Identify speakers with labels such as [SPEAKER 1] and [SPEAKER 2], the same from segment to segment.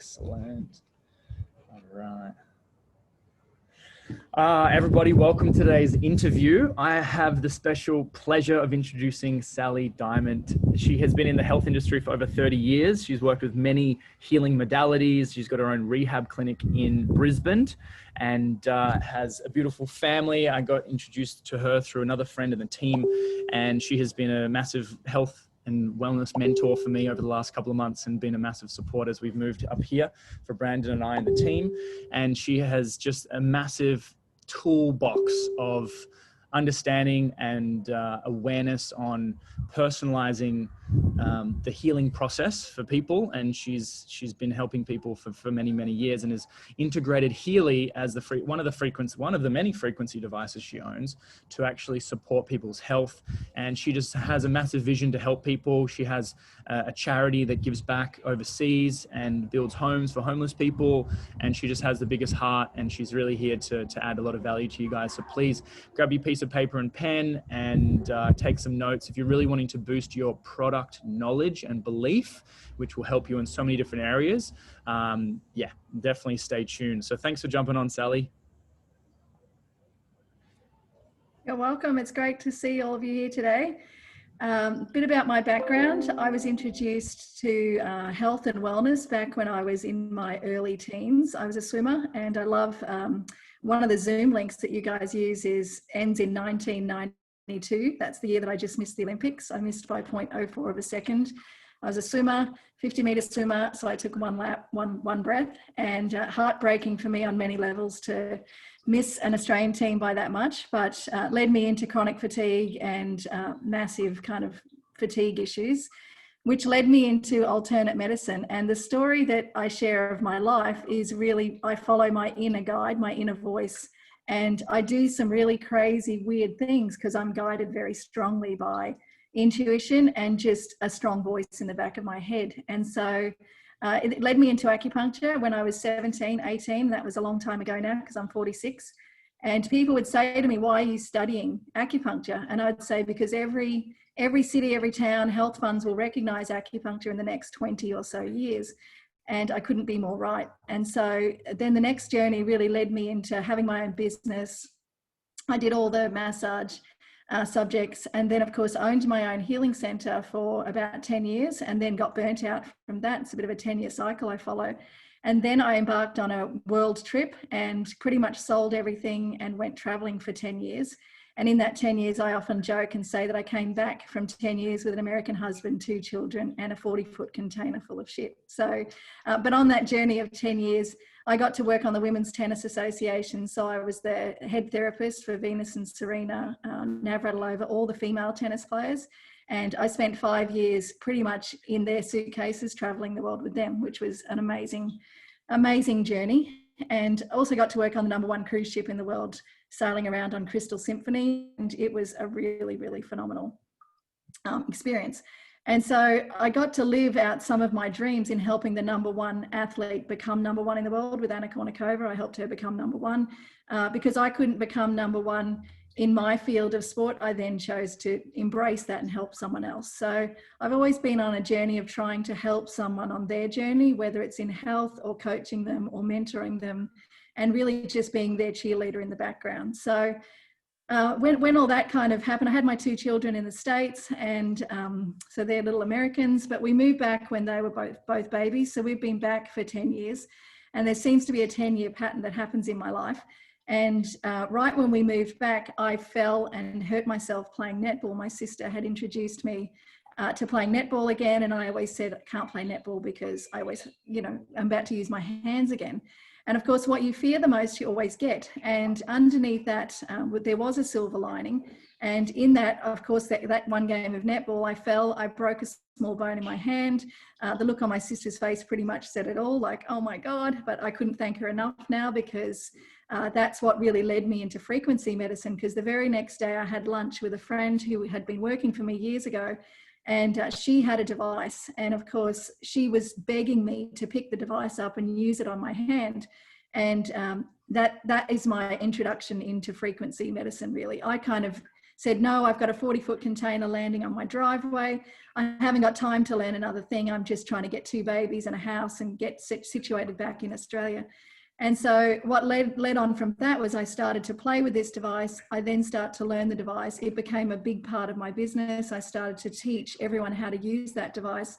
[SPEAKER 1] Excellent. All right. Everybody, welcome to today's interview. I have the special pleasure of introducing Sally Diamond. She has been in the health industry for over 30 years. She's worked with many healing modalities. She's got her own rehab clinic in Brisbane and has a beautiful family. I got introduced to her through another friend in the team, and she has been a massive health and wellness mentor for me over the last couple of months and been a massive support as we've moved up here for Brandon and I and the team. And she has just a massive toolbox of understanding and awareness on personalizing the healing process for people. And she's been helping people for many years, and has integrated Healy as one of the many frequency devices she owns to actually support people's health. And she just has a massive vision to help people. She has a charity that gives back overseas and builds homes for homeless people, and she just has the biggest heart, and she's really here to add a lot of value to you guys. So please grab your piece of paper and pen and take some notes if you're really wanting to boost your product knowledge and belief, which will help you in so many different areas. Yeah, definitely stay tuned. So thanks for jumping on, Sally.
[SPEAKER 2] You're welcome. It's great to see all of you here today. A bit about my background. I was introduced to health and wellness back when I was in my early teens. I was a swimmer, and I love one of the Zoom links that you guys use ends in 1992. That's the year that I just missed the Olympics. I missed by 0.04 of a second. I was a swimmer, 50-meter swimmer, so I took one lap, one breath, and heartbreaking for me on many levels to miss an Australian team by that much, but led me into chronic fatigue and massive kind of fatigue issues, which led me into alternate medicine. And the story that I share of my life is really, I follow my inner guide, my inner voice, and I do some really crazy, weird things because I'm guided very strongly by intuition and just a strong voice in the back of my head. And so it led me into acupuncture when I was 17, 18. That was a long time ago now because I'm 46. And people would say to me, why are you studying acupuncture? And I'd say, because every city, every town, health funds will recognize acupuncture in the next 20 or so years. And I couldn't be more right. And so then the next journey really led me into having my own business. I did all the massage subjects, and then of course owned my own healing center for about 10 years, and then got burnt out from that. It's a bit of a 10-year cycle I follow. And then I embarked on a world trip and pretty much sold everything and went traveling for 10 years. And in that 10 years, I often joke and say that I came back from 10 years with an American husband, 2 children, and a 40-foot container full of shit. So, but on that journey of 10 years, I got to work on the Women's Tennis Association. So I was the head therapist for Venus and Serena, Navratilova, all the female tennis players. And I spent 5 years pretty much in their suitcases traveling the world with them, which was an amazing journey. And also got to work on the #1 cruise ship in the world, sailing around on Crystal Symphony. And it was a really phenomenal experience. And so I got to live out some of my dreams in helping the #1 athlete become #1 in the world with Anna Kournikova. I helped her become #1 because I couldn't become #1 in my field of sport. I then chose to embrace that and help someone else. So I've always been on a journey of trying to help someone on their journey, whether it's in health or coaching them or mentoring them, and really just being their cheerleader in the background. So when all that kind of happened, I had my 2 children in the States, and so they're little Americans, but we moved back when they were both babies. So we've been back for 10 years, and there seems to be a 10-year pattern that happens in my life. And right when we moved back, I fell and hurt myself playing netball. My sister had introduced me to playing netball again, and I always said, I can't play netball because I always, I'm about to use my hands again. And of course, what you fear the most, you always get. And underneath that, there was a silver lining. And in that, of course, that one game of netball, I fell, I broke a small bone in my hand. The look on my sister's face pretty much said it all, like, oh my God, but I couldn't thank her enough now, because that's what really led me into frequency medicine. Because the very next day I had lunch with a friend who had been working for me years ago, and she had a device, and of course she was begging me to pick the device up and use it on my hand. And that is my introduction into frequency medicine, really. I kind of said, no, I've got a 40-foot container landing on my driveway. I haven't got time to learn another thing. I'm just trying to get 2 babies and a house and get situated back in Australia. And so what led on from that was I started to play with this device. I then started to learn the device. It became a big part of my business. I started to teach everyone how to use that device.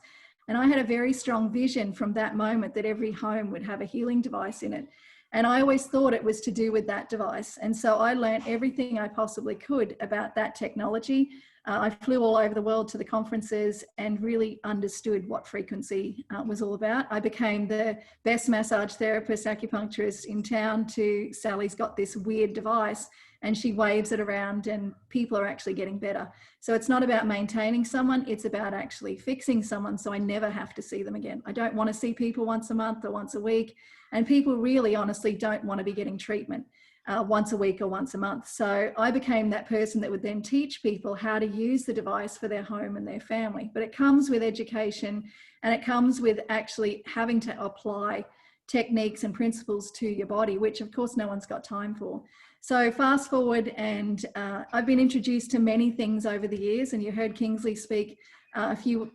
[SPEAKER 2] And I had a very strong vision from that moment that every home would have a healing device in it. And I always thought it was to do with that device. And so I learned everything I possibly could about that technology. I flew all over the world to the conferences and really understood what frequency was all about. I became the best massage therapist, acupuncturist in town to Sally's got this weird device and she waves it around and people are actually getting better. So it's not about maintaining someone, it's about actually fixing someone so I never have to see them again. I don't want to see people once a month or once a week. And people really honestly don't want to be getting treatment once a week or once a month. So I became that person that would then teach people how to use the device for their home and their family. But it comes with education and it comes with actually having to apply techniques and principles to your body, which of course no one's got time for. So fast forward and I've been introduced to many things over the years, and you heard Kingsley speak a few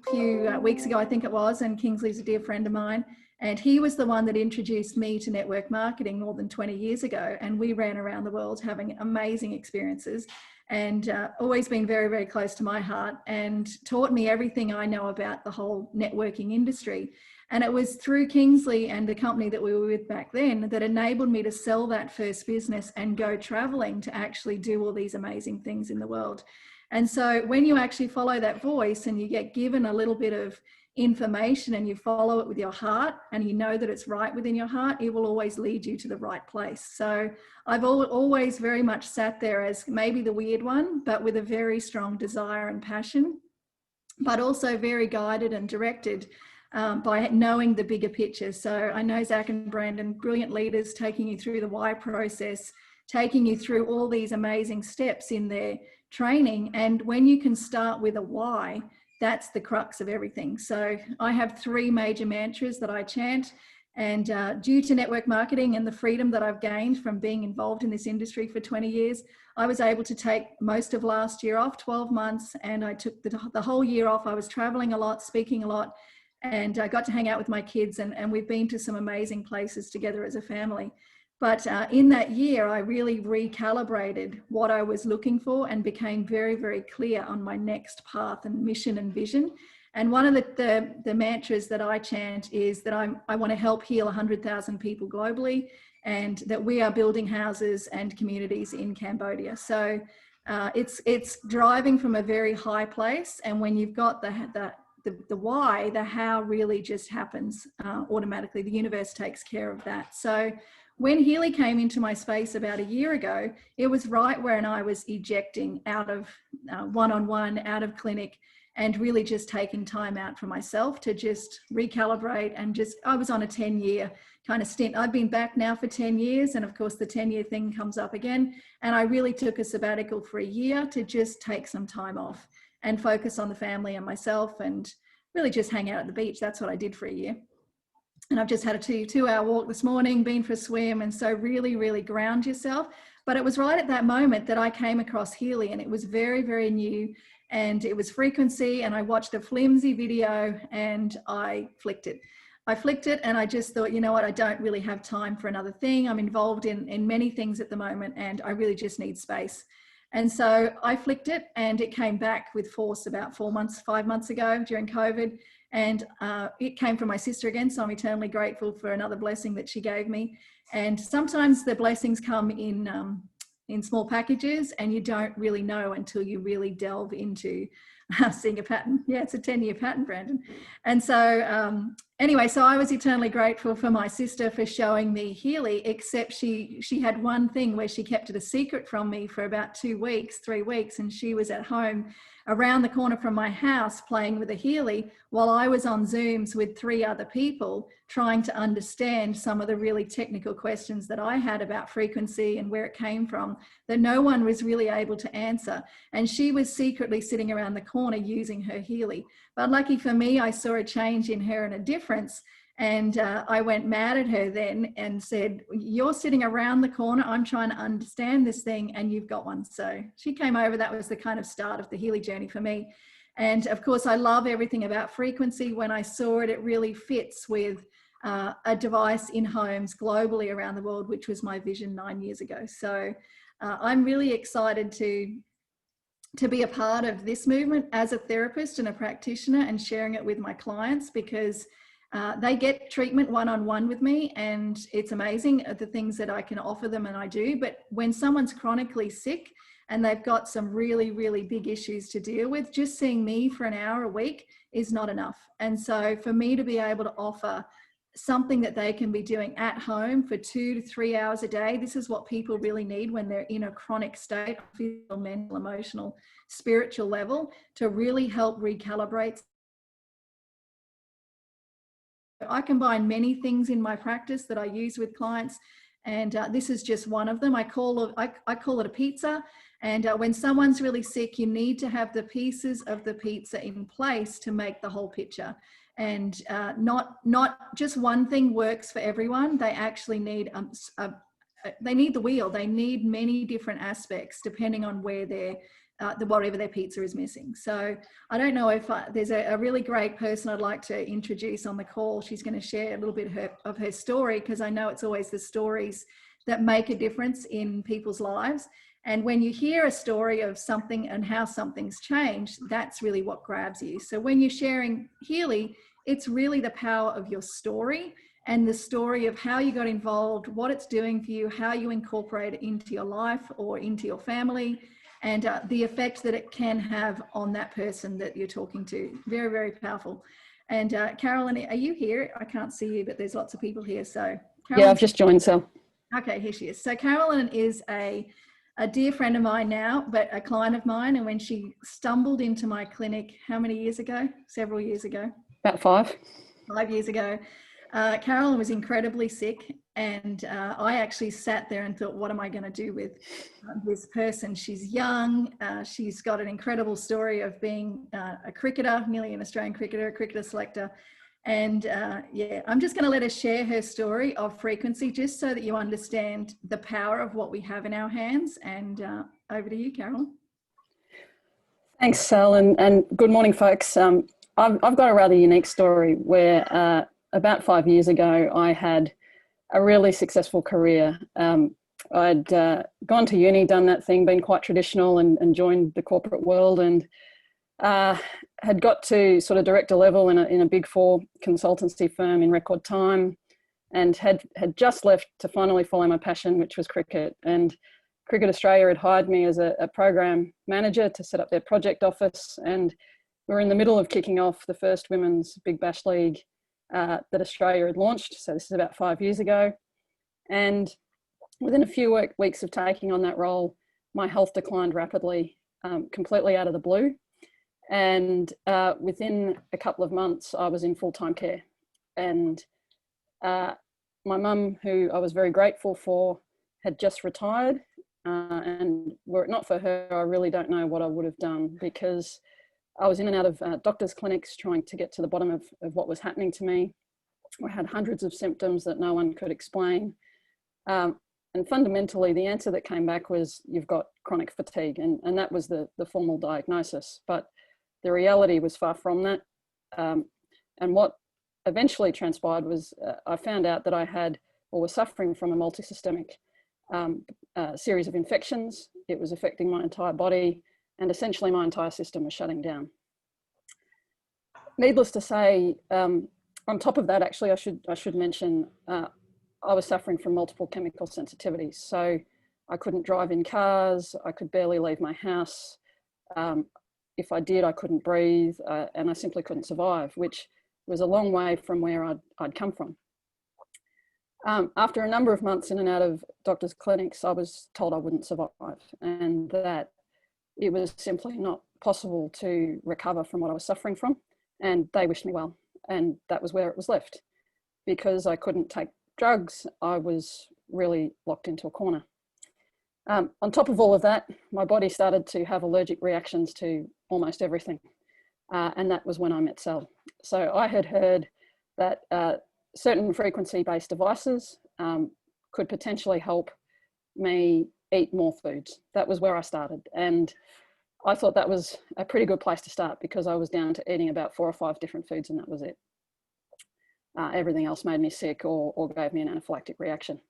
[SPEAKER 2] weeks ago, I think it was, and Kingsley's a dear friend of mine. And he was the one that introduced me to network marketing more than 20 years ago. And we ran around the world having amazing experiences and always been very, very close to my heart and taught me everything I know about the whole networking industry. And it was through Kingsley and the company that we were with back then that enabled me to sell that first business and go traveling to actually do all these amazing things in the world. And so when you actually follow that voice and you get given a little bit of information and you follow it with your heart and you know that it's right within your heart, it will always lead you to the right place. So I've always very much sat there as maybe the weird one, but with a very strong desire and passion, but also very guided and directed by knowing the bigger picture. So I know Zac and Brandon, brilliant leaders, taking you through the why process, taking you through all these amazing steps in their training. And when you can start with a why, that's the crux of everything. So I have 3 major mantras that I chant, and due to network marketing and the freedom that I've gained from being involved in this industry for 20 years, I was able to take most of last year off, 12 months, and I took the whole year off. I was traveling a lot, speaking a lot, and I got to hang out with my kids, and we've been to some amazing places together as a family. But in that year, I really recalibrated what I was looking for and became very, very clear on my next path and mission and vision. And one of the mantras that I chant is that I want to help heal 100,000 people globally, and that we are building houses and communities in Cambodia. So it's driving from a very high place. And when you've got the why, the how really just happens automatically. The universe takes care of that. So when Healy came into my space about a year ago, it was right when I was ejecting out of one-on-one, out of clinic, and really just taking time out for myself to just recalibrate. And I was on a 10-year kind of stint. I've been back now for 10 years. And of course the 10-year thing comes up again. And I really took a sabbatical for a year to just take some time off and focus on the family and myself and really just hang out at the beach. That's what I did for a year. And I've just had a 2-hour walk this morning, been for a swim. And so really, really ground yourself. But it was right at that moment that I came across Healy, and it was very, very new. And it was frequency. And I watched a flimsy video and I flicked it. And I just thought, you know what, I don't really have time for another thing. I'm involved in many things at the moment and I really just need space. And so I flicked it, and it came back with force about 5 months ago during COVID. And it came from my sister again. So I'm eternally grateful for another blessing that she gave me. And sometimes the blessings come in small packages, and you don't really know until you really delve into seeing a pattern. Yeah, it's a 10-year pattern, Brandon. And so anyway, so I was eternally grateful for my sister for showing me Healy, except she had one thing where she kept it a secret from me for about 3 weeks, and she was at home around the corner from my house playing with a Healy while I was on Zooms with 3 other people trying to understand some of the really technical questions that I had about frequency and where it came from that no one was really able to answer. And she was secretly sitting around the corner using her Healy. But lucky for me, I saw a change in her and a difference. And I went mad at her then and said, you're sitting around the corner. I'm trying to understand this thing and you've got one. So she came over. That was the kind of start of the Healy journey for me. And of course, I love everything about frequency. When I saw it, it really fits with a device in homes globally around the world, which was my vision 9 years ago. So I'm really excited to be a part of this movement as a therapist and a practitioner and sharing it with my clients, because they get treatment one-on-one with me and it's amazing the things that I can offer them, and I do. But when someone's chronically sick and they've got some really, really big issues to deal with, just seeing me for an hour a week is not enough. And so for me to be able to offer something that they can be doing at home for 2 to 3 hours a day, this is what people really need when they're in a chronic state, physical, mental, emotional, spiritual level, to really help recalibrate. I combine many things in my practice that I use with clients, and this is just one of them. I call it a pizza. And when someone's really sick, you need to have the pieces of the pizza in place to make the whole picture. And not just one thing works for everyone. They actually need they need the wheel. They need many different aspects depending on where they're whatever their pizza is missing. So I don't know if there's a really great person I'd like to introduce on the call. She's going to share a little bit of her story, because I know it's always the stories that make a difference in people's lives. And when you hear a story of something and how something's changed, that's really what grabs you. So when you're sharing Healy, it's really the power of your story and the story of how you got involved, what it's doing for you, how you incorporate it into your life or into your family, and the effect that it can have on that person that you're talking to. Very, very powerful. And Carolyn, are you here? I can't see you, but there's lots of people here. So Carolyn,
[SPEAKER 3] yeah, I've just joined, Sal.
[SPEAKER 2] Okay, here she is. So Carolyn is a dear friend of mine now, but a client of mine. And when she stumbled into my clinic, how many years ago? Several years ago.
[SPEAKER 3] About 5.
[SPEAKER 2] 5 years ago. Carolyn was incredibly sick, and I actually sat there and thought, what am I going to do with this person? She's young. She's got an incredible story of being a cricketer, nearly an Australian cricketer, a cricketer selector. And yeah, I'm just going to let her share her story of frequency, just so that you understand the power of what we have in our hands. And over to you, Carolyn.
[SPEAKER 3] Thanks, Sal, and good morning, folks. I've got a rather unique story where about 5 years ago, I had a really successful career. I'd gone to uni, done that thing, been quite traditional, and joined the corporate world, and had got to sort of director level in a big 4 consultancy firm in record time, and had just left to finally follow my passion, which was cricket. And Cricket Australia had hired me as a program manager to set up their project office, and we're in the middle of kicking off the first women's Big Bash League that Australia had launched. So this is about 5 years ago. And within a few weeks of taking on that role, my health declined rapidly, completely out of the blue. And within a couple of months, I was in full-time care. And my mum, who I was very grateful for, had just retired. And were it not for her, I really don't know what I would have done, because I was in and out of doctors' clinics trying to get to the bottom of what was happening to me. I had hundreds of symptoms that no one could explain. And fundamentally, the answer that came back was, you've got chronic fatigue. And that was the formal diagnosis. But the reality was far from that. And what eventually transpired was I found out that I had, or was suffering from, a multisystemic series of infections. It was affecting my entire body, and essentially my entire system was shutting down. Needless to say, on top of that, actually, I should mention, I was suffering from multiple chemical sensitivities. So I couldn't drive in cars, I could barely leave my house. If I did, I couldn't breathe, and I simply couldn't survive, which was a long way from where I'd come from. After a number of months in and out of doctors' clinics, I was told I wouldn't survive, and that it was simply not possible to recover from what I was suffering from. And they wished me well. And that was where it was left. Because I couldn't take drugs, I was really locked into a corner. On top of all of that, my body started to have allergic reactions to almost everything. And that was when I met Sal. So I had heard that certain frequency-based devices could potentially help me eat more foods. That was where I started. And I thought that was a pretty good place to start because I was down to eating about 4 or 5 different foods and that was it. Everything else made me sick or gave me an anaphylactic reaction.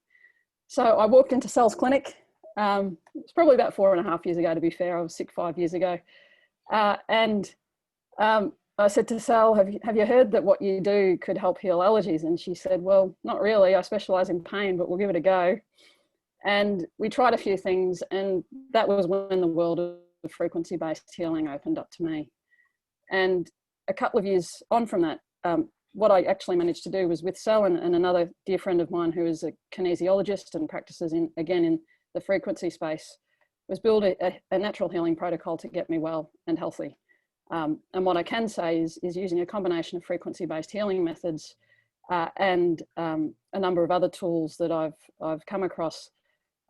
[SPEAKER 3] So I walked into Sal's clinic. It's probably about 4.5 years ago, to be fair. I was sick 5 years ago. And I said to Sal, have you heard that what you do could help heal allergies? And she said, well, not really. I specialize in pain, but we'll give it a go. And we tried a few things, and that was when the world of frequency-based healing opened up to me. And a couple of years on from that, what I actually managed to do was with Sal and another dear friend of mine who is a kinesiologist and practices in the frequency space, was build a natural healing protocol to get me well and healthy. And what I can say is using a combination of frequency-based healing methods and a number of other tools that I've come across,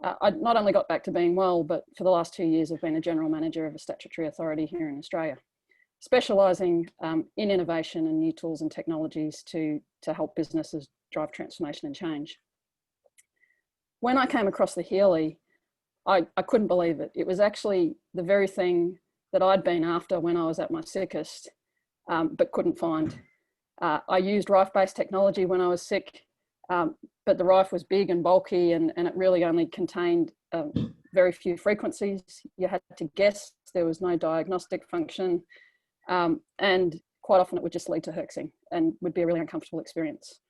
[SPEAKER 3] I not only got back to being well, but for the last 2 years I've been a general manager of a statutory authority here in Australia, specialising in innovation and new tools and technologies to help businesses drive transformation and change. When I came across the Healy, I couldn't believe it. It was actually the very thing that I'd been after when I was at my sickest, but couldn't find. I used rife-based technology when I was sick, but the rife was big and bulky and it really only contained very few frequencies. You had to guess, there was no diagnostic function, and quite often it would just lead to herxing and would be a really uncomfortable experience.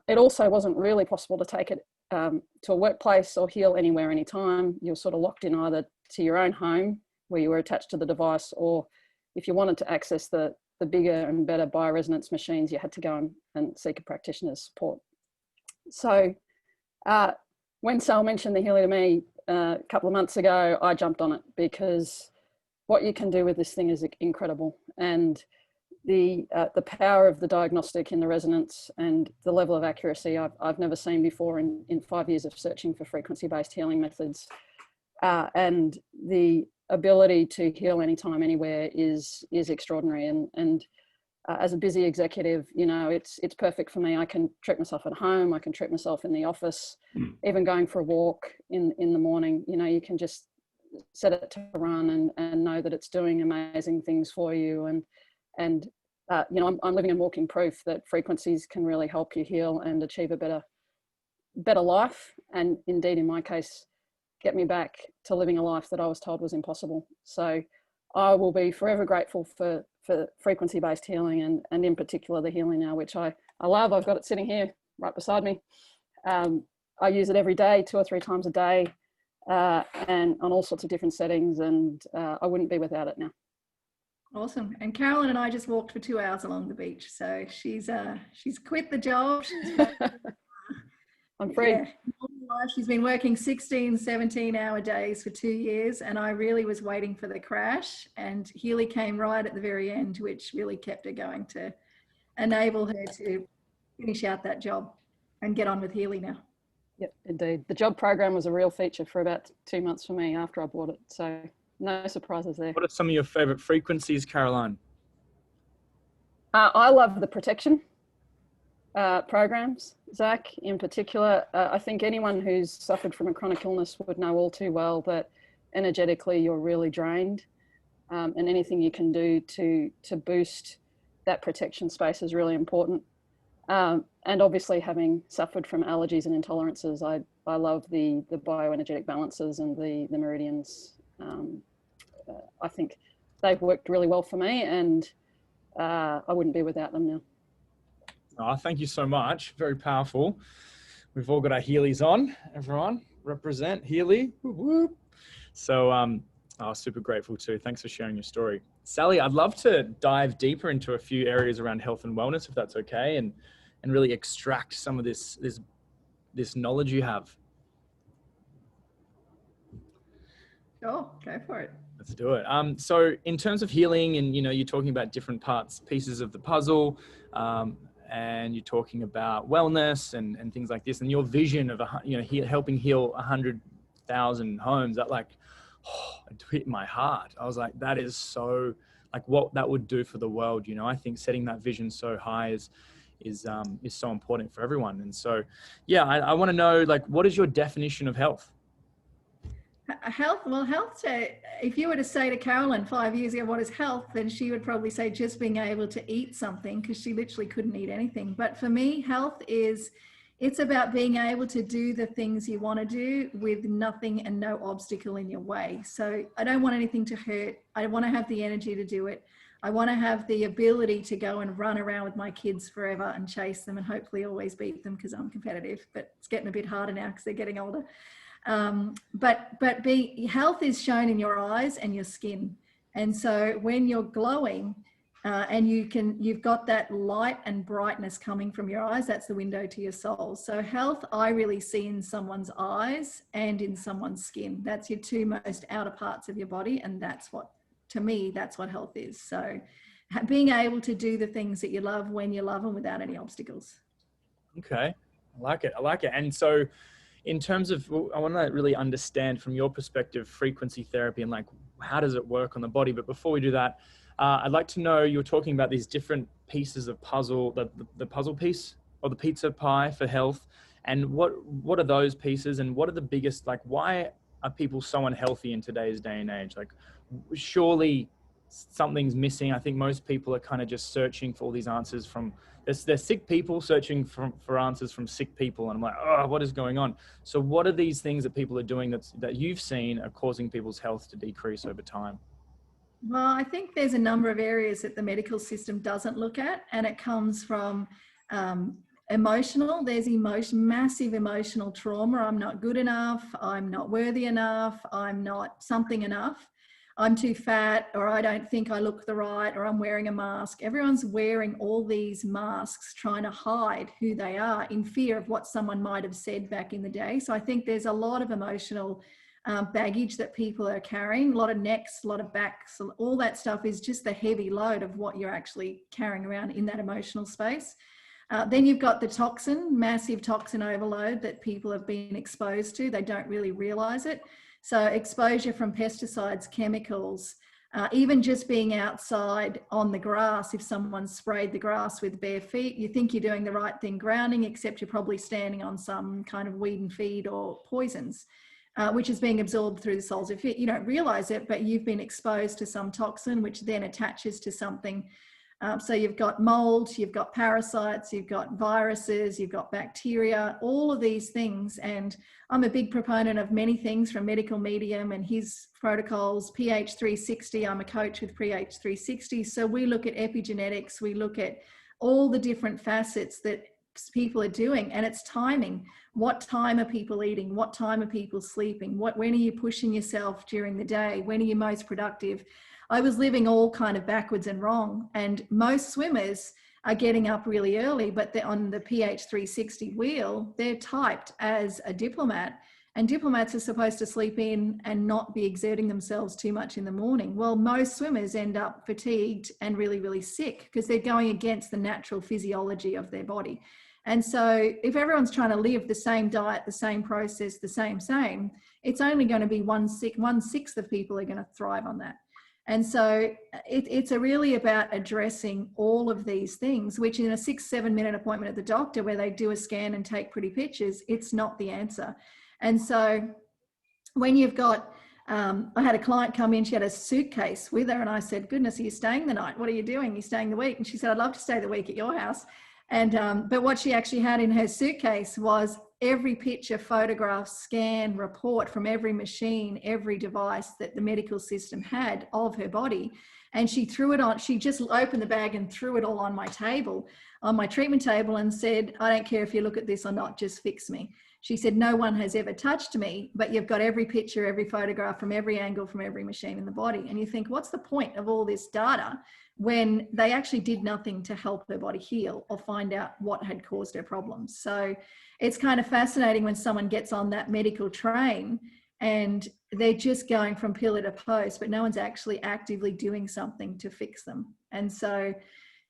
[SPEAKER 3] It also wasn't really possible to take it to a workplace or heal anywhere, anytime. You're sort of locked in either to your own home where you were attached to the device, or if you wanted to access the bigger and better bioresonance machines, you had to go and seek a practitioner's support. So when Sal mentioned the Healy to me a couple of months ago, I jumped on it because what you can do with this thing is incredible. And the power of the diagnostic in the resonance and the level of accuracy I've never seen before in 5 years of searching for frequency-based healing methods. And the ability to heal anytime, anywhere is extraordinary. And as a busy executive, you know, it's perfect for me. I can treat myself at home. I can treat myself in the office, even going for a walk in the morning. You know, you can just set it to run and know that it's doing amazing things for you. And you know, I'm living and walking proof that frequencies can really help you heal and achieve a better life. And indeed, in my case, get me back to living a life that I was told was impossible. So I will be forever grateful for frequency-based healing and in particular the Healy now, which I love. I've got it sitting here right beside me. I use it every day, 2 or 3 times a day, and on all sorts of different settings, and I wouldn't be without it now.
[SPEAKER 2] Awesome. And Carolyn and I just walked for 2 hours along the beach. So she's quit the job.
[SPEAKER 3] I'm free.
[SPEAKER 2] Yeah. She's been working 16, 17-hour days for 2 years, and I really was waiting for the crash, and Healy came right at the very end, which really kept her going to enable her to finish out that job and get on with Healy now.
[SPEAKER 3] Yep, indeed. The job program was a real feature for about 2 months for me after I bought it. So no surprises there.
[SPEAKER 1] What are some of your favorite frequencies, Caroline?
[SPEAKER 3] I love the protection programs, Zac, in particular. I think anyone who's suffered from a chronic illness would know all too well that energetically you're really drained, and anything you can do to boost that protection space is really important. And obviously, having suffered from allergies and intolerances, I love the bioenergetic balances and the meridians. I think they've worked really well for me, and I wouldn't be without them now.
[SPEAKER 1] Oh, thank you so much. Very powerful. We've all got our Healys on. Everyone, represent Healy. Whoop, whoop. So, super grateful too. Thanks for sharing your story. Sally, I'd love to dive deeper into a few areas around health and wellness, if that's okay, and really extract some of this knowledge you have.
[SPEAKER 2] Sure, go for it.
[SPEAKER 1] Let's do it. So in terms of healing, and you're talking about different pieces of the puzzle, and you're talking about wellness and things like this, and your vision of helping heal 100,000 homes, that it hit my heart. I was like, that is so what that would do for the world. I think setting that vision so high is so important for everyone. And so, yeah, I want to know, like, what is your definition of health?
[SPEAKER 2] Health, well, health, if you were to say to Carolyn 5 years ago, what is health, then she would probably say just being able to eat something, because she literally couldn't eat anything. But for me, health it's about being able to do the things you want to do with nothing and no obstacle in your way. So I don't want anything to hurt. I want to have the energy to do it. I want to have the ability to go and run around with my kids forever and chase them and hopefully always beat them, because I'm competitive, but it's getting a bit harder now because they're getting older. But health is shown in your eyes and your skin. And so when you're glowing, and you've got that light and brightness coming from your eyes, that's the window to your soul. So health, I really see in someone's eyes and in someone's skin. That's your two most outer parts of your body. And to me, that's what health is. So being able to do the things that you love when you love them without any obstacles.
[SPEAKER 1] Okay. I like it. And so in terms of, I want to really understand from your perspective, frequency therapy and like, how does it work on the body? But before we do that, I'd like to know, you're talking about these different pieces of puzzle, the puzzle piece or the pizza pie for health. And what are those pieces, and what are the biggest, like, why are people so unhealthy in today's day and age? Like, surely something's missing. I think most people are kind of just searching for all these answers from, there's sick people searching for answers from sick people. And I'm like, oh, what is going on? So what are these things that people are doing that you've seen are causing people's health to decrease over time?
[SPEAKER 2] Well, I think there's a number of areas that the medical system doesn't look at, and it comes from emotional. There's massive emotional trauma. I'm not good enough. I'm not worthy enough. I'm not something enough. I'm too fat, or I don't think I look the right, or I'm wearing a mask. Everyone's wearing all these masks, trying to hide who they are in fear of what someone might have said back in the day. So I think there's a lot of emotional baggage that people are carrying, a lot of necks, a lot of backs, all that stuff is just the heavy load of what you're actually carrying around in that emotional space. Then you've got the toxin, massive toxin overload that people have been exposed to. They don't really realize it. So exposure from pesticides, chemicals, even just being outside on the grass, if someone sprayed the grass with bare feet, you think you're doing the right thing grounding, except you're probably standing on some kind of weed and feed or poisons. Which is being absorbed through the soles of feet. You don't realize it, but you've been exposed to some toxin, which then attaches to something. So you've got mold, you've got parasites, you've got viruses, you've got bacteria, all of these things. And I'm a big proponent of many things from Medical Medium and his protocols, pH 360. I'm a coach with pH 360. So we look at epigenetics, we look at all the different facets that people are doing, and it's timing. What time are people eating? What time are people sleeping? When are you pushing yourself during the day? When are you most productive? I was living all kind of backwards and wrong, and most swimmers are getting up really early, but they're on the pH 360 wheel, they're typed as a diplomat, and diplomats are supposed to sleep in and not be exerting themselves too much in the morning. Well, most swimmers end up fatigued and really, really sick because they're going against the natural physiology of their body. And so if everyone's trying to live the same diet, the same process, the same, it's only going to be one sixth of people are going to thrive on that. And so it's really about addressing all of these things, which in a 6-7 minute appointment at the doctor where they do a scan and take pretty pictures, it's not the answer. And so when you've got, I had a client come in, she had a suitcase with her, and I said, goodness, are you staying the night? What are you doing? You're staying the week? And she said, I'd love to stay the week at your house. And but what she actually had in her suitcase was every picture, photograph, scan, report from every machine, every device that the medical system had of her body. And she threw it on, she just opened the bag and threw it all on my table, on my treatment table, and said, I don't care if you look at this or not, just fix me. She said, no one has ever touched me, but you've got every picture, every photograph from every angle, from every machine in the body. And you think, what's the point of all this data when they actually did nothing to help her body heal or find out what had caused her problems? So it's kind of fascinating when someone gets on that medical train and they're just going from pillar to post, but no one's actually actively doing something to fix them. And so,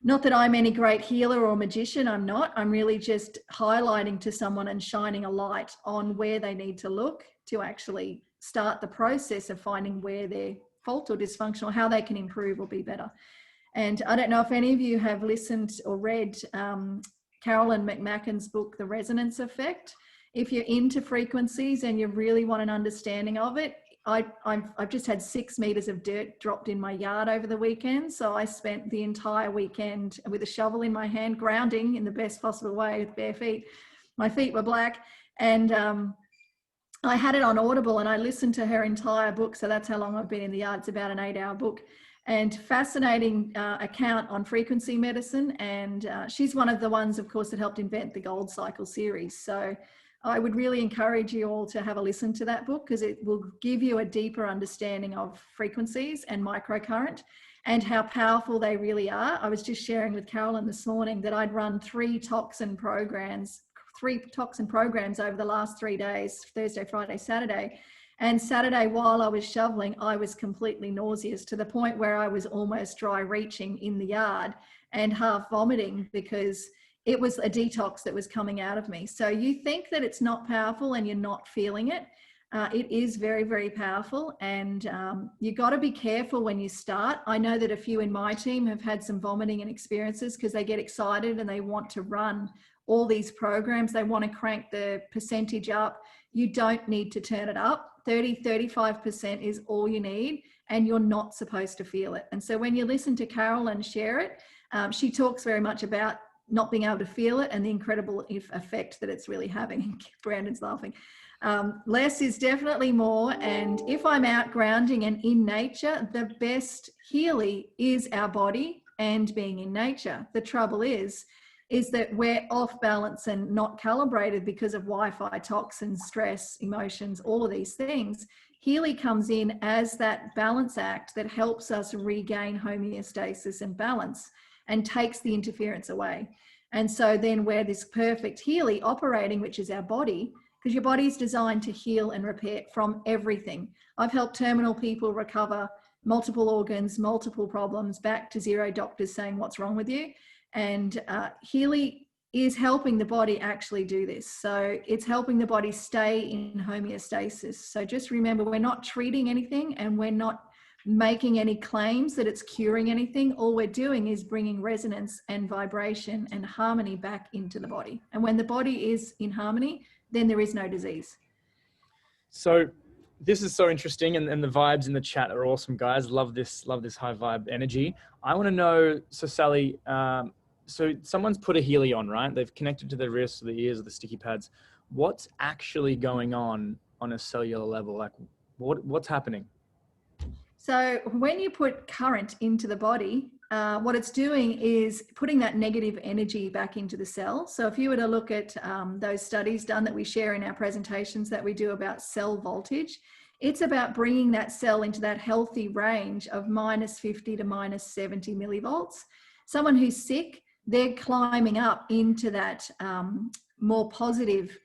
[SPEAKER 2] not that I'm any great healer or magician, I'm not. I'm really just highlighting to someone and shining a light on where they need to look to actually start the process of finding where they're fault or dysfunctional, how they can improve or be better. And I don't know if any of you have listened or read Carolyn McMacken's book, The Resonance Effect. If you're into frequencies and you really want an understanding of it, I've just had 6 meters of dirt dropped in my yard over the weekend. So I spent the entire weekend with a shovel in my hand, grounding in the best possible way with bare feet. My feet were black, and I had it on Audible, and I listened to her entire book. So that's how long I've been in the yard. It's about an 8-hour book, and fascinating account on frequency medicine. And she's one of the ones, of course, that helped invent the Gold Cycle series. So I would really encourage you all to have a listen to that book, because it will give you a deeper understanding of frequencies and microcurrent and how powerful they really are. I was just sharing with Carolyn this morning that I'd run 3 toxin programs over the last 3 days, Thursday, Friday, Saturday. And Saturday, while I was shoveling, I was completely nauseous, to the point where I was almost dry reaching in the yard and half vomiting, because it was a detox that was coming out of me. So you think that it's not powerful and you're not feeling it. It is very, very powerful. And you got to be careful when you start. I know that a few in my team have had some vomiting and experiences because they get excited and they want to run all these programs. They want to crank the percentage up. You don't need to turn it up. 35% is all you need, and you're not supposed to feel it. And so when you listen to Carolyn share it, she talks very much about not being able to feel it and the incredible effect that it's really having. Brandon's laughing. Less is definitely more. And if I'm out grounding and in nature, the best Healy is our body and being in nature. The trouble is that we're off balance and not calibrated because of Wi-Fi, toxins, stress, emotions, all of these things. Healy comes in as that balance act that helps us regain homeostasis and balance and takes the interference away. And so then we're this perfect Healy operating, which is our body, because your body is designed to heal and repair from everything. I've helped terminal people recover multiple organs, multiple problems, back to zero doctors saying what's wrong with you. And Healy is helping the body actually do this. So it's helping the body stay in homeostasis. So just remember, we're not treating anything and we're not making any claims that it's curing anything. All we're doing is bringing resonance and vibration and harmony back into the body. And when the body is in harmony, then there is no disease. So
[SPEAKER 1] this is so interesting, and the vibes in the chat are awesome, guys. Love this high vibe energy. I want to know, so Sally, so someone's put a Healy on, right? They've connected to their wrists or the ears or the sticky pads. What's actually going on a cellular level? Like what's happening?
[SPEAKER 2] So when you put current into the body, what it's doing is putting that negative energy back into the cell. So if you were to look at those studies done that we share in our presentations that we do about cell voltage, it's about bringing that cell into that healthy range of -50 to -70 millivolts. Someone who's sick, they're climbing up into that more positive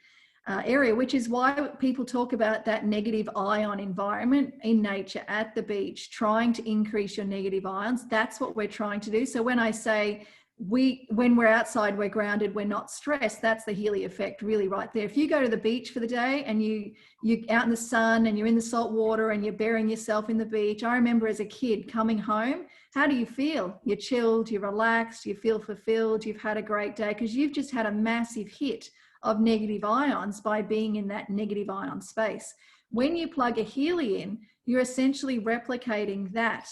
[SPEAKER 2] area, which is why people talk about that negative ion environment in nature, at the beach, trying to increase your negative ions. That's what we're trying to do. So when I say when we're outside, we're grounded, we're not stressed, that's the Healy effect really right there. If you go to the beach for the day and you're out in the sun and you're in the salt water and you're burying yourself in the beach. I remember as a kid coming home, how do you feel? You're chilled, you're relaxed, you feel fulfilled, you've had a great day because you've just had a massive hit of negative ions by being in that negative ion space. When you plug a Healy in, you're essentially replicating that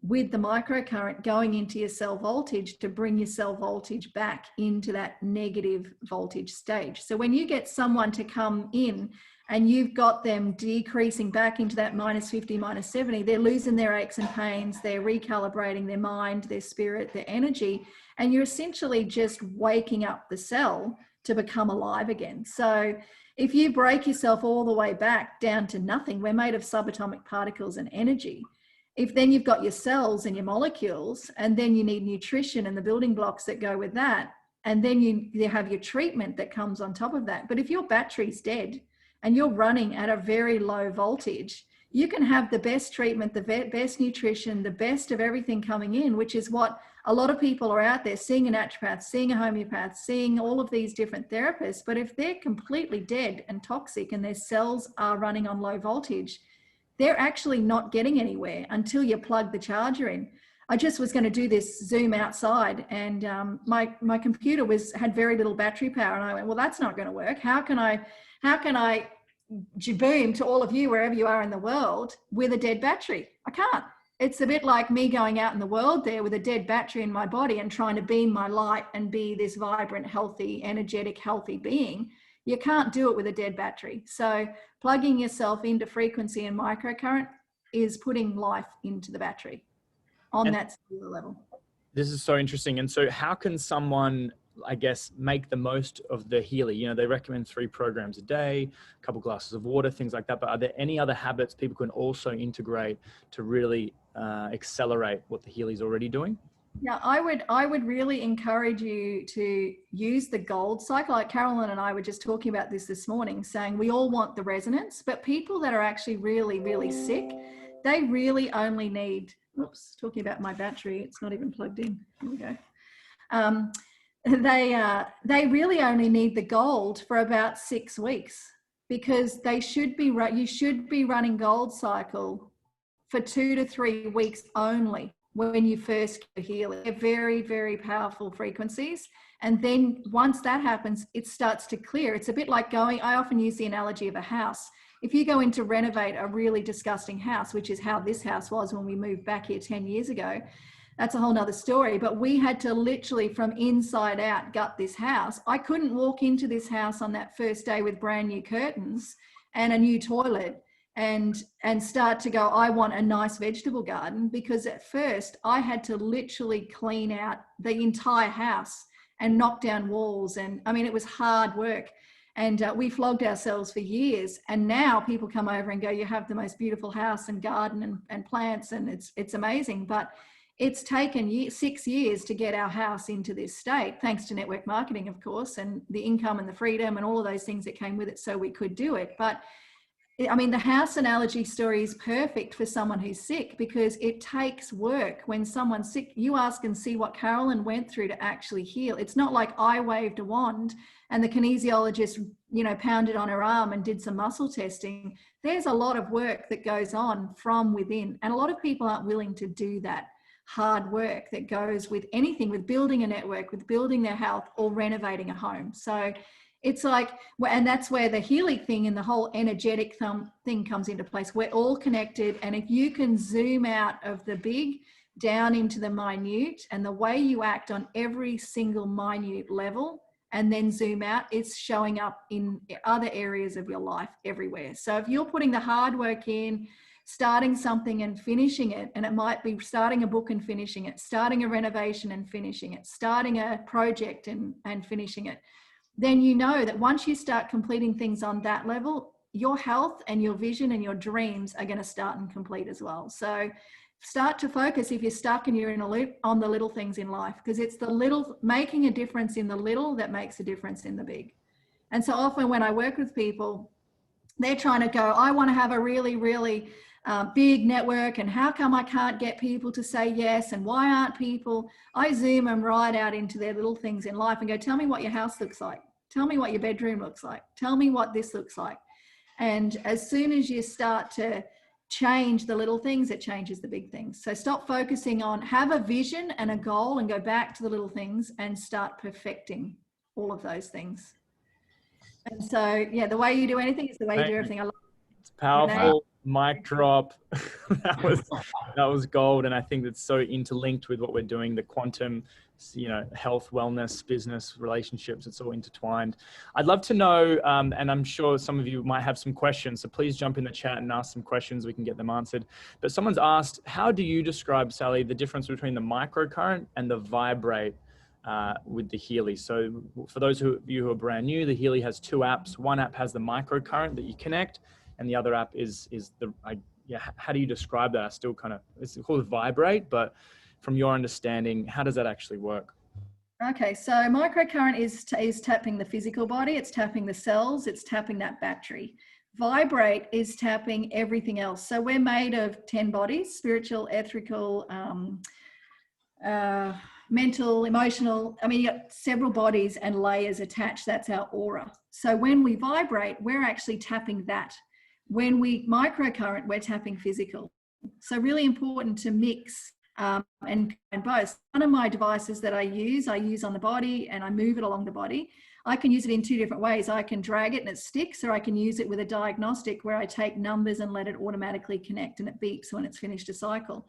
[SPEAKER 2] with the microcurrent going into your cell voltage to bring your cell voltage back into that negative voltage stage. So when you get someone to come in and you've got them decreasing back into that -50, -70, they're losing their aches and pains, they're recalibrating their mind, their spirit, their energy, and you're essentially just waking up the cell to become alive again. So if you break yourself all the way back down to nothing, we're made of subatomic particles and energy. If then you've got your cells and your molecules, and then you need nutrition and the building blocks that go with that, and then you have your treatment that comes on top of that. But if your battery's dead and you're running at a very low voltage, you can have the best treatment, the best nutrition, the best of everything coming in, which is what a lot of people are out there seeing a naturopath, seeing a homeopath, seeing all of these different therapists. But if they're completely dead and toxic and their cells are running on low voltage, they're actually not getting anywhere until you plug the charger in. I just was going to do this Zoom outside, and my computer had very little battery power, and I went, well, that's not going to work. How can I boom to all of you wherever you are in the world with a dead battery? I can't. It's a bit like me going out in the world there with a dead battery in my body and trying to beam my light and be this vibrant, healthy, energetic, healthy being. You can't do it with a dead battery. So plugging yourself into frequency and microcurrent is putting life into the battery on that cellular level.
[SPEAKER 1] This is so interesting. And so how can someone, I guess, make the most of the Healy? You know, they recommend 3 programs a day, a couple glasses of water, things like that. But are there any other habits people can also integrate to really accelerate what the Healy's already doing?
[SPEAKER 2] Yeah, I would really encourage you to use the gold cycle. Like Carolyn and I were just talking about this morning, saying we all want the resonance, but people that are actually really, really sick, they really only need, oops, talking about my battery, it's not even plugged in. Here we go. They really only need the gold for about 6 weeks, because you should be running gold cycle for 2 to 3 weeks only when you first get Healy. They're very, very powerful frequencies. And then once that happens, it starts to clear. It's a bit like I often use the analogy of a house. If you go in to renovate a really disgusting house, which is how this house was when we moved back here 10 years ago, that's a whole nother story. But we had to literally from inside out gut this house. I couldn't walk into this house on that first day with brand new curtains and a new toilet and start to go, I want a nice vegetable garden, because at first I had to literally clean out the entire house and knock down walls. And I mean, it was hard work. And we flogged ourselves for years. And now people come over and go, you have the most beautiful house and garden and plants, and it's amazing. But it's taken 6 years to get our house into this state, thanks to network marketing, of course, and the income and the freedom and all of those things that came with it, so we could do it. But I mean, the house analogy story is perfect for someone who's sick, because it takes work. When someone's sick, you ask and see what Carolyn went through to actually heal. It's not like I waved a wand and the kinesiologist, pounded on her arm and did some muscle testing. There's a lot of work that goes on from within. And a lot of people aren't willing to do that hard work that goes with anything, with building a network, with building their health, or renovating a home. So it's like, and that's where the Healy thing and the whole energetic thing comes into place. We're all connected. And if you can zoom out of the big down into the minute, and the way you act on every single minute level, and then zoom out, it's showing up in other areas of your life everywhere. So if you're putting the hard work in, starting something and finishing it, and it might be starting a book and finishing it, starting a renovation and finishing it, starting a project and finishing it, then you know that once you start completing things on that level, your health and your vision and your dreams are going to start and complete as well. So start to focus if you're stuck and you're in a loop on the little things in life, because it's the little, making a difference in the little that makes a difference in the big. And so often when I work with people, they're trying to go, I want to have a really, really big network, and how come I can't get people to say yes, and why aren't people? I zoom them right out into their little things in life and go, tell me what your house looks like. Tell me what your bedroom looks like. Tell me what this looks like. And as soon as you start to change the little things, it changes the big things. So stop focusing on, have a vision and a goal, and go back to the little things and start perfecting all of those things. And so, yeah, the way you do anything is the way you do everything. I love it.
[SPEAKER 1] It's powerful. Mic drop. that was gold. And I think that's so interlinked with what we're doing, the quantum, health, wellness, business, relationships, it's all intertwined. I'd love to know, and I'm sure some of you might have some questions, so please jump in the chat and ask some questions. We can get them answered. But someone's asked, how do you describe, Sally, the difference between the microcurrent and the vibrate with the Healy? So for those of you who are brand new, the Healy has 2 apps. One app has the microcurrent that you connect, and the other app is how do you describe that? I still it's called vibrate, but from your understanding, how does that actually work?
[SPEAKER 2] Okay, so microcurrent is tapping the physical body, it's tapping the cells, it's tapping that battery. Vibrate is tapping everything else. So we're made of 10 bodies: spiritual, etherical, mental, emotional. I mean, you got several bodies and layers attached. That's our aura. So when we vibrate, we're actually tapping that. When we microcurrent, we're tapping physical. So really important to mix and both. One of my devices that I use on the body, and I move it along the body. I can use it in two different ways. I can drag it and it sticks, or I can use it with a diagnostic where I take numbers and let it automatically connect and it beeps when it's finished a cycle.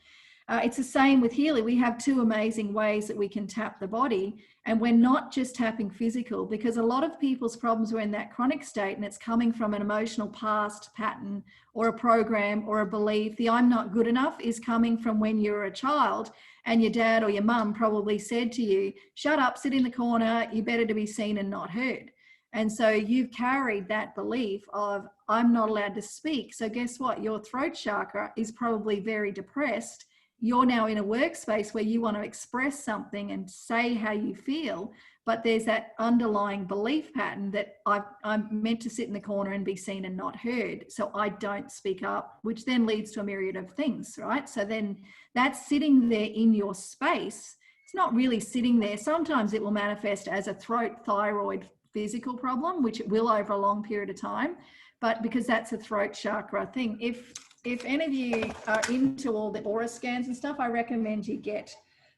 [SPEAKER 2] It's the same with Healy. We have two amazing ways that we can tap the body, and we're not just tapping physical, because a lot of people's problems were in that chronic state, and it's coming from an emotional past pattern or a program or a belief. The I'm not good enough is coming from when you were a child and your dad or your mum probably said to you, shut up, sit in the corner, you're better to be seen and not heard. And so you've carried that belief of I'm not allowed to speak. So guess what? Your throat chakra is probably very depressed. You're now in a workspace where you want to express something and say how you feel, but there's that underlying belief pattern that I'm meant to sit in the corner and be seen and not heard, so I don't speak up, which then leads to a myriad of things, right? So then that's sitting there in your space. It's not really sitting there. Sometimes it will manifest as a throat thyroid physical problem, which it will over a long period of time, but because that's a throat chakra thing. If any of you are into all the aura scans and stuff, I recommend you get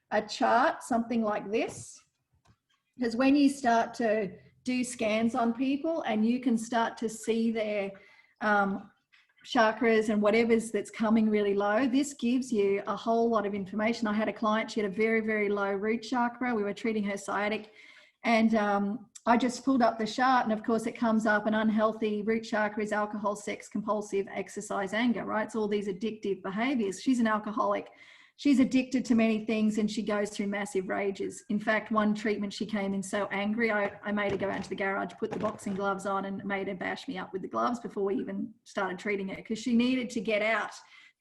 [SPEAKER 2] a chart, something like this, because when you start to do scans on people and you can start to see their chakras and whatever's that's coming really low, this gives you a whole lot of information. I had a client, she had a very, very low root chakra. We were treating her sciatic, and I just pulled up the chart, and of course it comes up an unhealthy root chakra is alcohol, sex, compulsive, exercise, anger, right? It's all these addictive behaviors. She's an alcoholic. She's addicted to many things, and she goes through massive rages. In fact, one treatment, she came in so angry, I made her go out into the garage, put the boxing gloves on, and made her bash me up with the gloves before we even started treating her, because she needed to get out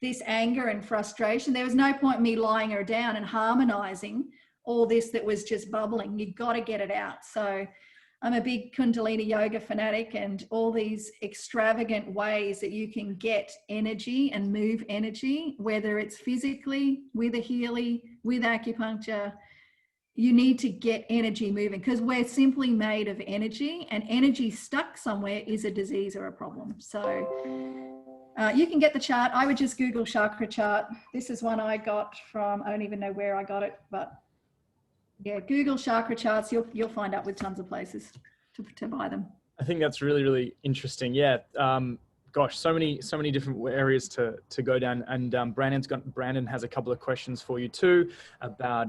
[SPEAKER 2] this anger and frustration. There was no point in me lying her down and harmonizing all this that was just bubbling. You've got to get it out. So I'm a big Kundalini yoga fanatic, and all these extravagant ways that you can get energy and move energy, whether it's physically, with a Healy, with acupuncture, you need to get energy moving, because we're simply made of energy, and energy stuck somewhere is a disease or a problem. So you can get the chart. I would just Google chakra chart. This is one I got from, I don't even know where I got it, but yeah, Google chakra charts. You'll find out with tons of places to buy them.
[SPEAKER 1] I think that's really, really interesting. Yeah. Gosh, so many different areas to go down. And Brandon has a couple of questions for you too about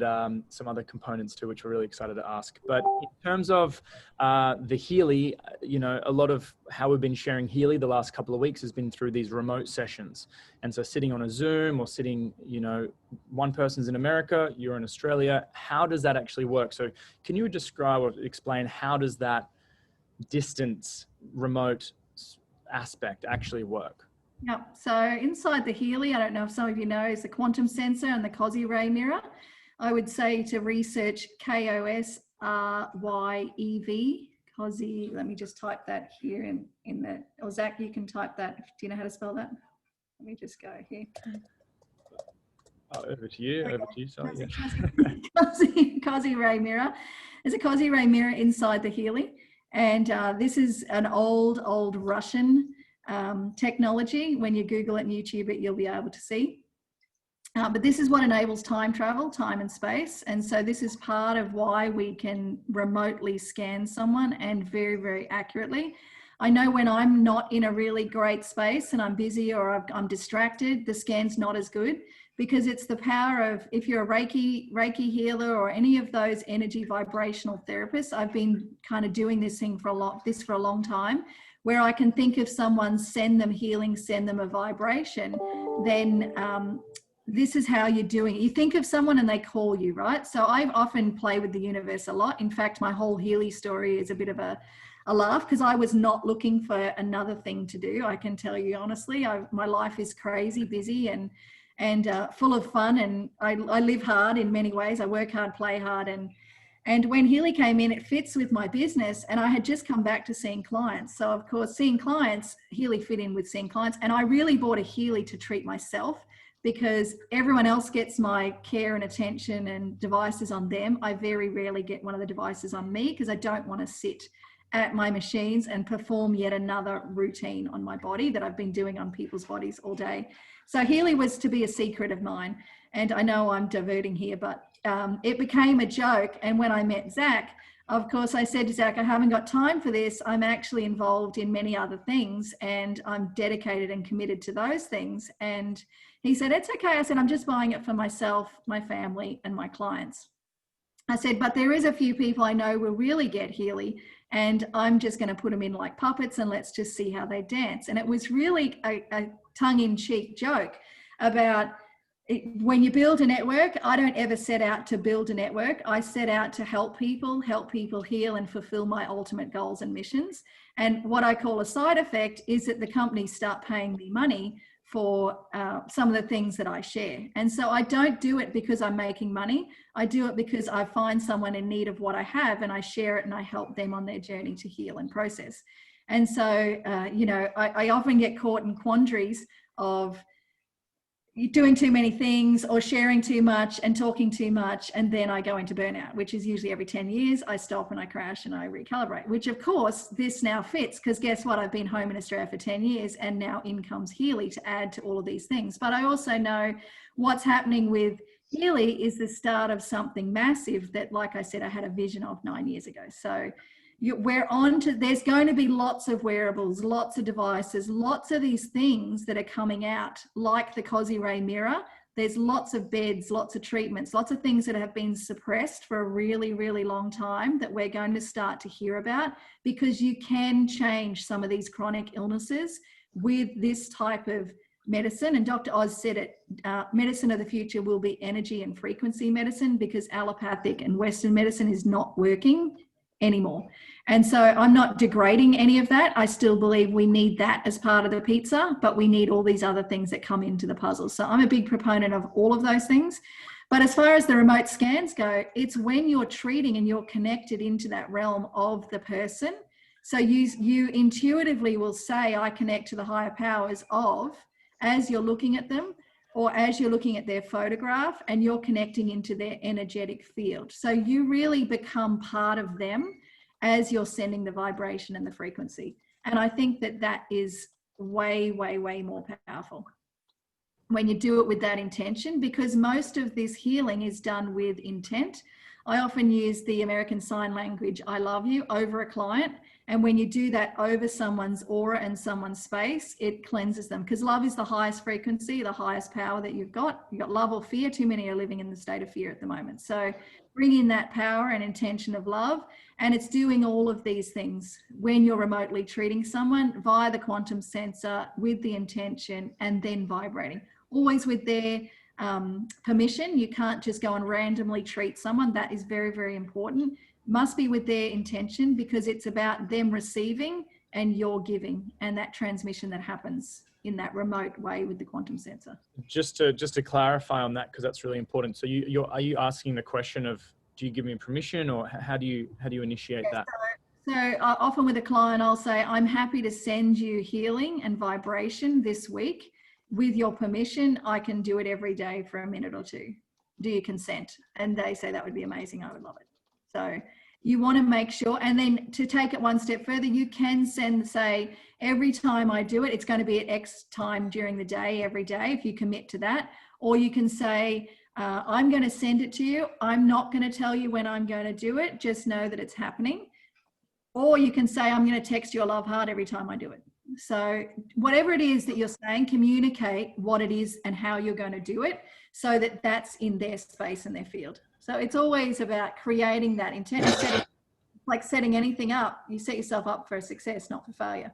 [SPEAKER 1] some other components too, which we're really excited to ask. But in terms of the Healy, you know, a lot of how we've been sharing Healy the last couple of weeks has been through these remote sessions. And so sitting on a Zoom or sitting, you know, one person's in America, you're in Australia. How does that actually work? So can you describe or explain how does that distance remote aspect actually work?
[SPEAKER 2] Yeah, so inside the Healy, I don't know if some of you know, is the quantum sensor and the COSY ray mirror. I would say to research KOSRYEV, COSY. Let me just type that here in the, or Zach, you can type that. Do you know how to spell that? Let me just go here.
[SPEAKER 1] Over to you, sorry.
[SPEAKER 2] COSY ray mirror. There's a COSY ray mirror inside the Healy. And this is an old Russian technology. When you Google it and YouTube it, you'll be able to see. But this is what enables time travel, time and space. And so this is part of why we can remotely scan someone, and very, very accurately. I know when I'm not in a really great space and I'm busy or I'm distracted, the scan's not as good, because it's the power of, if you're a Reiki healer or any of those energy vibrational therapists, I've been kind of doing this thing for a long time, where I can think of someone, send them healing, send them a vibration, then this is how you're doing it. You think of someone and they call you, right? So I often play with the universe a lot. In fact, my whole Healy story is a bit of a laugh, because I was not looking for another thing to do. I can tell you honestly, my life is crazy busy and full of fun, and I live hard in many ways. I work hard, play hard, and when Healy came in, it fits with my business, and I had just come back to seeing clients. So of course, seeing clients, Healy fit in with seeing clients, and I really bought a Healy to treat myself, because everyone else gets my care and attention and devices on them. I very rarely get one of the devices on me, because I don't want to sit at my machines and perform yet another routine on my body that I've been doing on people's bodies all day. So Healy was to be a secret of mine. and I know I'm diverting here, but it became a joke. And when I met Zac, of course, I said to Zac, I haven't got time for this. I'm actually involved in many other things, and I'm dedicated and committed to those things. And he said, it's okay. I said, I'm just buying it for myself, my family, and my clients. I said, but there is a few people I know will really get Healy, and I'm just going to put them in like puppets and let's just see how they dance. And it was really a tongue-in-cheek joke about when you build a network. I don't ever set out to build a network. I set out to help people heal and fulfill my ultimate goals and missions. And what I call a side effect is that the companies start paying me money for some of the things that I share. And so I don't do it because I'm making money. I do it because I find someone in need of what I have, and I share it and I help them on their journey to heal and process. And so, you know, I often get caught in quandaries of doing too many things or sharing too much and talking too much, and then I go into burnout, which is usually every 10 years. I stop and I crash and I recalibrate, which of course this now fits, because guess what? I've been home in Australia for 10 years and now in comes Healy to add to all of these things. But I also know what's happening with Healy is the start of something massive that, like I said, I had a vision of 9 years ago. So we're on to, there's going to be lots of wearables, lots of devices, lots of these things that are coming out, like the Cozy Ray mirror. There's lots of beds, lots of treatments, lots of things that have been suppressed for a really, really long time that we're going to start to hear about, because you can change some of these chronic illnesses with this type of medicine. And Dr. Oz said it, medicine of the future will be energy and frequency medicine, because allopathic and Western medicine is not working anymore. And so I'm not degrading any of that. I still believe we need that as part of the pizza, but we need all these other things that come into the puzzle. So I'm a big proponent of all of those things. But as far as the remote scans go, it's when you're treating and you're connected into that realm of the person. So you intuitively will say, I connect to the higher powers of, as you're looking at them, or as you're looking at their photograph, and you're connecting into their energetic field. So you really become part of them as you're sending the vibration and the frequency. And I think that that is way, way, way more powerful when you do it with that intention, because most of this healing is done with intent. I often use the American Sign Language, I love you, over a client. And when you do that over someone's aura and someone's space, it cleanses them, because love is the highest frequency, the highest power that you've got. You've got love or fear. Too many are living in the state of fear at the moment. So bring in that power and intention of love. And it's doing all of these things when you're remotely treating someone via the quantum sensor with the intention, and then vibrating, always with their permission. You can't just go and randomly treat someone. That is very, very important. Must be with their intention, because it's about them receiving and you're giving, and that transmission that happens in that remote way with the quantum sensor. Just
[SPEAKER 1] to clarify on that, because that's really important. So are you asking the question of, do you give me permission, or how do you initiate that?
[SPEAKER 2] So often with a client, I'll say, I'm happy to send you healing and vibration this week. With your permission, I can do it every day for a minute or two. Do you consent? And they say, that would be amazing. I would love it. So you want to make sure, and then to take it one step further, you can say, every time I do it, it's going to be at X time during the day, every day, if you commit to that. Or you can say, I'm going to send it to you. I'm not going to tell you when I'm going to do it. Just know that it's happening. Or you can say, I'm going to text you a love heart every time I do it. So whatever it is that you're saying, communicate what it is and how you're going to do it, so that that's in their space and their field. So it's always about creating that intent. Like setting anything up, you set yourself up for success, not for failure.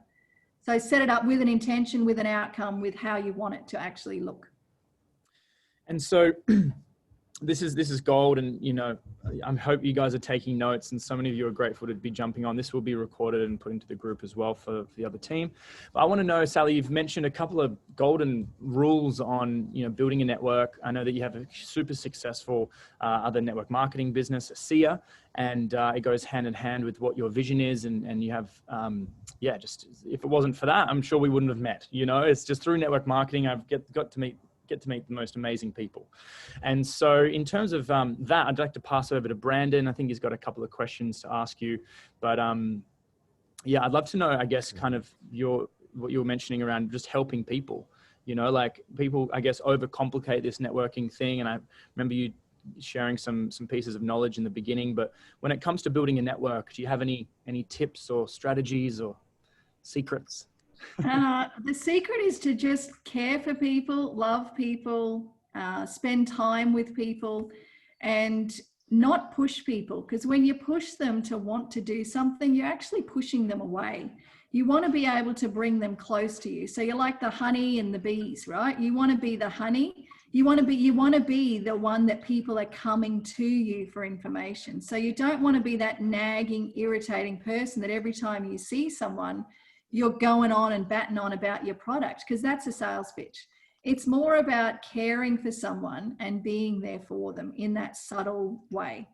[SPEAKER 2] So set it up with an intention, with an outcome, with how you want it to actually look.
[SPEAKER 1] And so this is gold, and you know, I hope you guys are taking notes, and so many of you are grateful to be jumping on. This will be recorded and put into the group as well for the other team. But I want to know, Sally, you've mentioned a couple of golden rules on, you know, building a network. I know that you have a super successful other network marketing business, Sia, and it goes hand in hand with what your vision is, and you have, yeah, just if it wasn't for that, I'm sure we wouldn't have met. You know, it's just through network marketing I've got to meet the most amazing people. And so in terms of that, I'd like to pass over to Brandon. I think he's got a couple of questions to ask you, but yeah, I'd love to know, I guess, kind of what you were mentioning around just helping people. You know, like people, I guess, overcomplicate this networking thing. And I remember you sharing some pieces of knowledge in the beginning, but when it comes to building a network, do you have any tips or strategies or secrets?
[SPEAKER 2] The secret is to just care for people, love people, spend time with people, and not push people. Because when you push them to want to do something, you're actually pushing them away. You want to be able to bring them close to you. So you're like the honey and the bees, right? You want to be the honey. You want to be the one that people are coming to you for information. So you don't want to be that nagging, irritating person that every time you see someone, you're going on and batting on about your product, because that's a sales pitch. It's more about caring for someone and being there for them in that subtle way.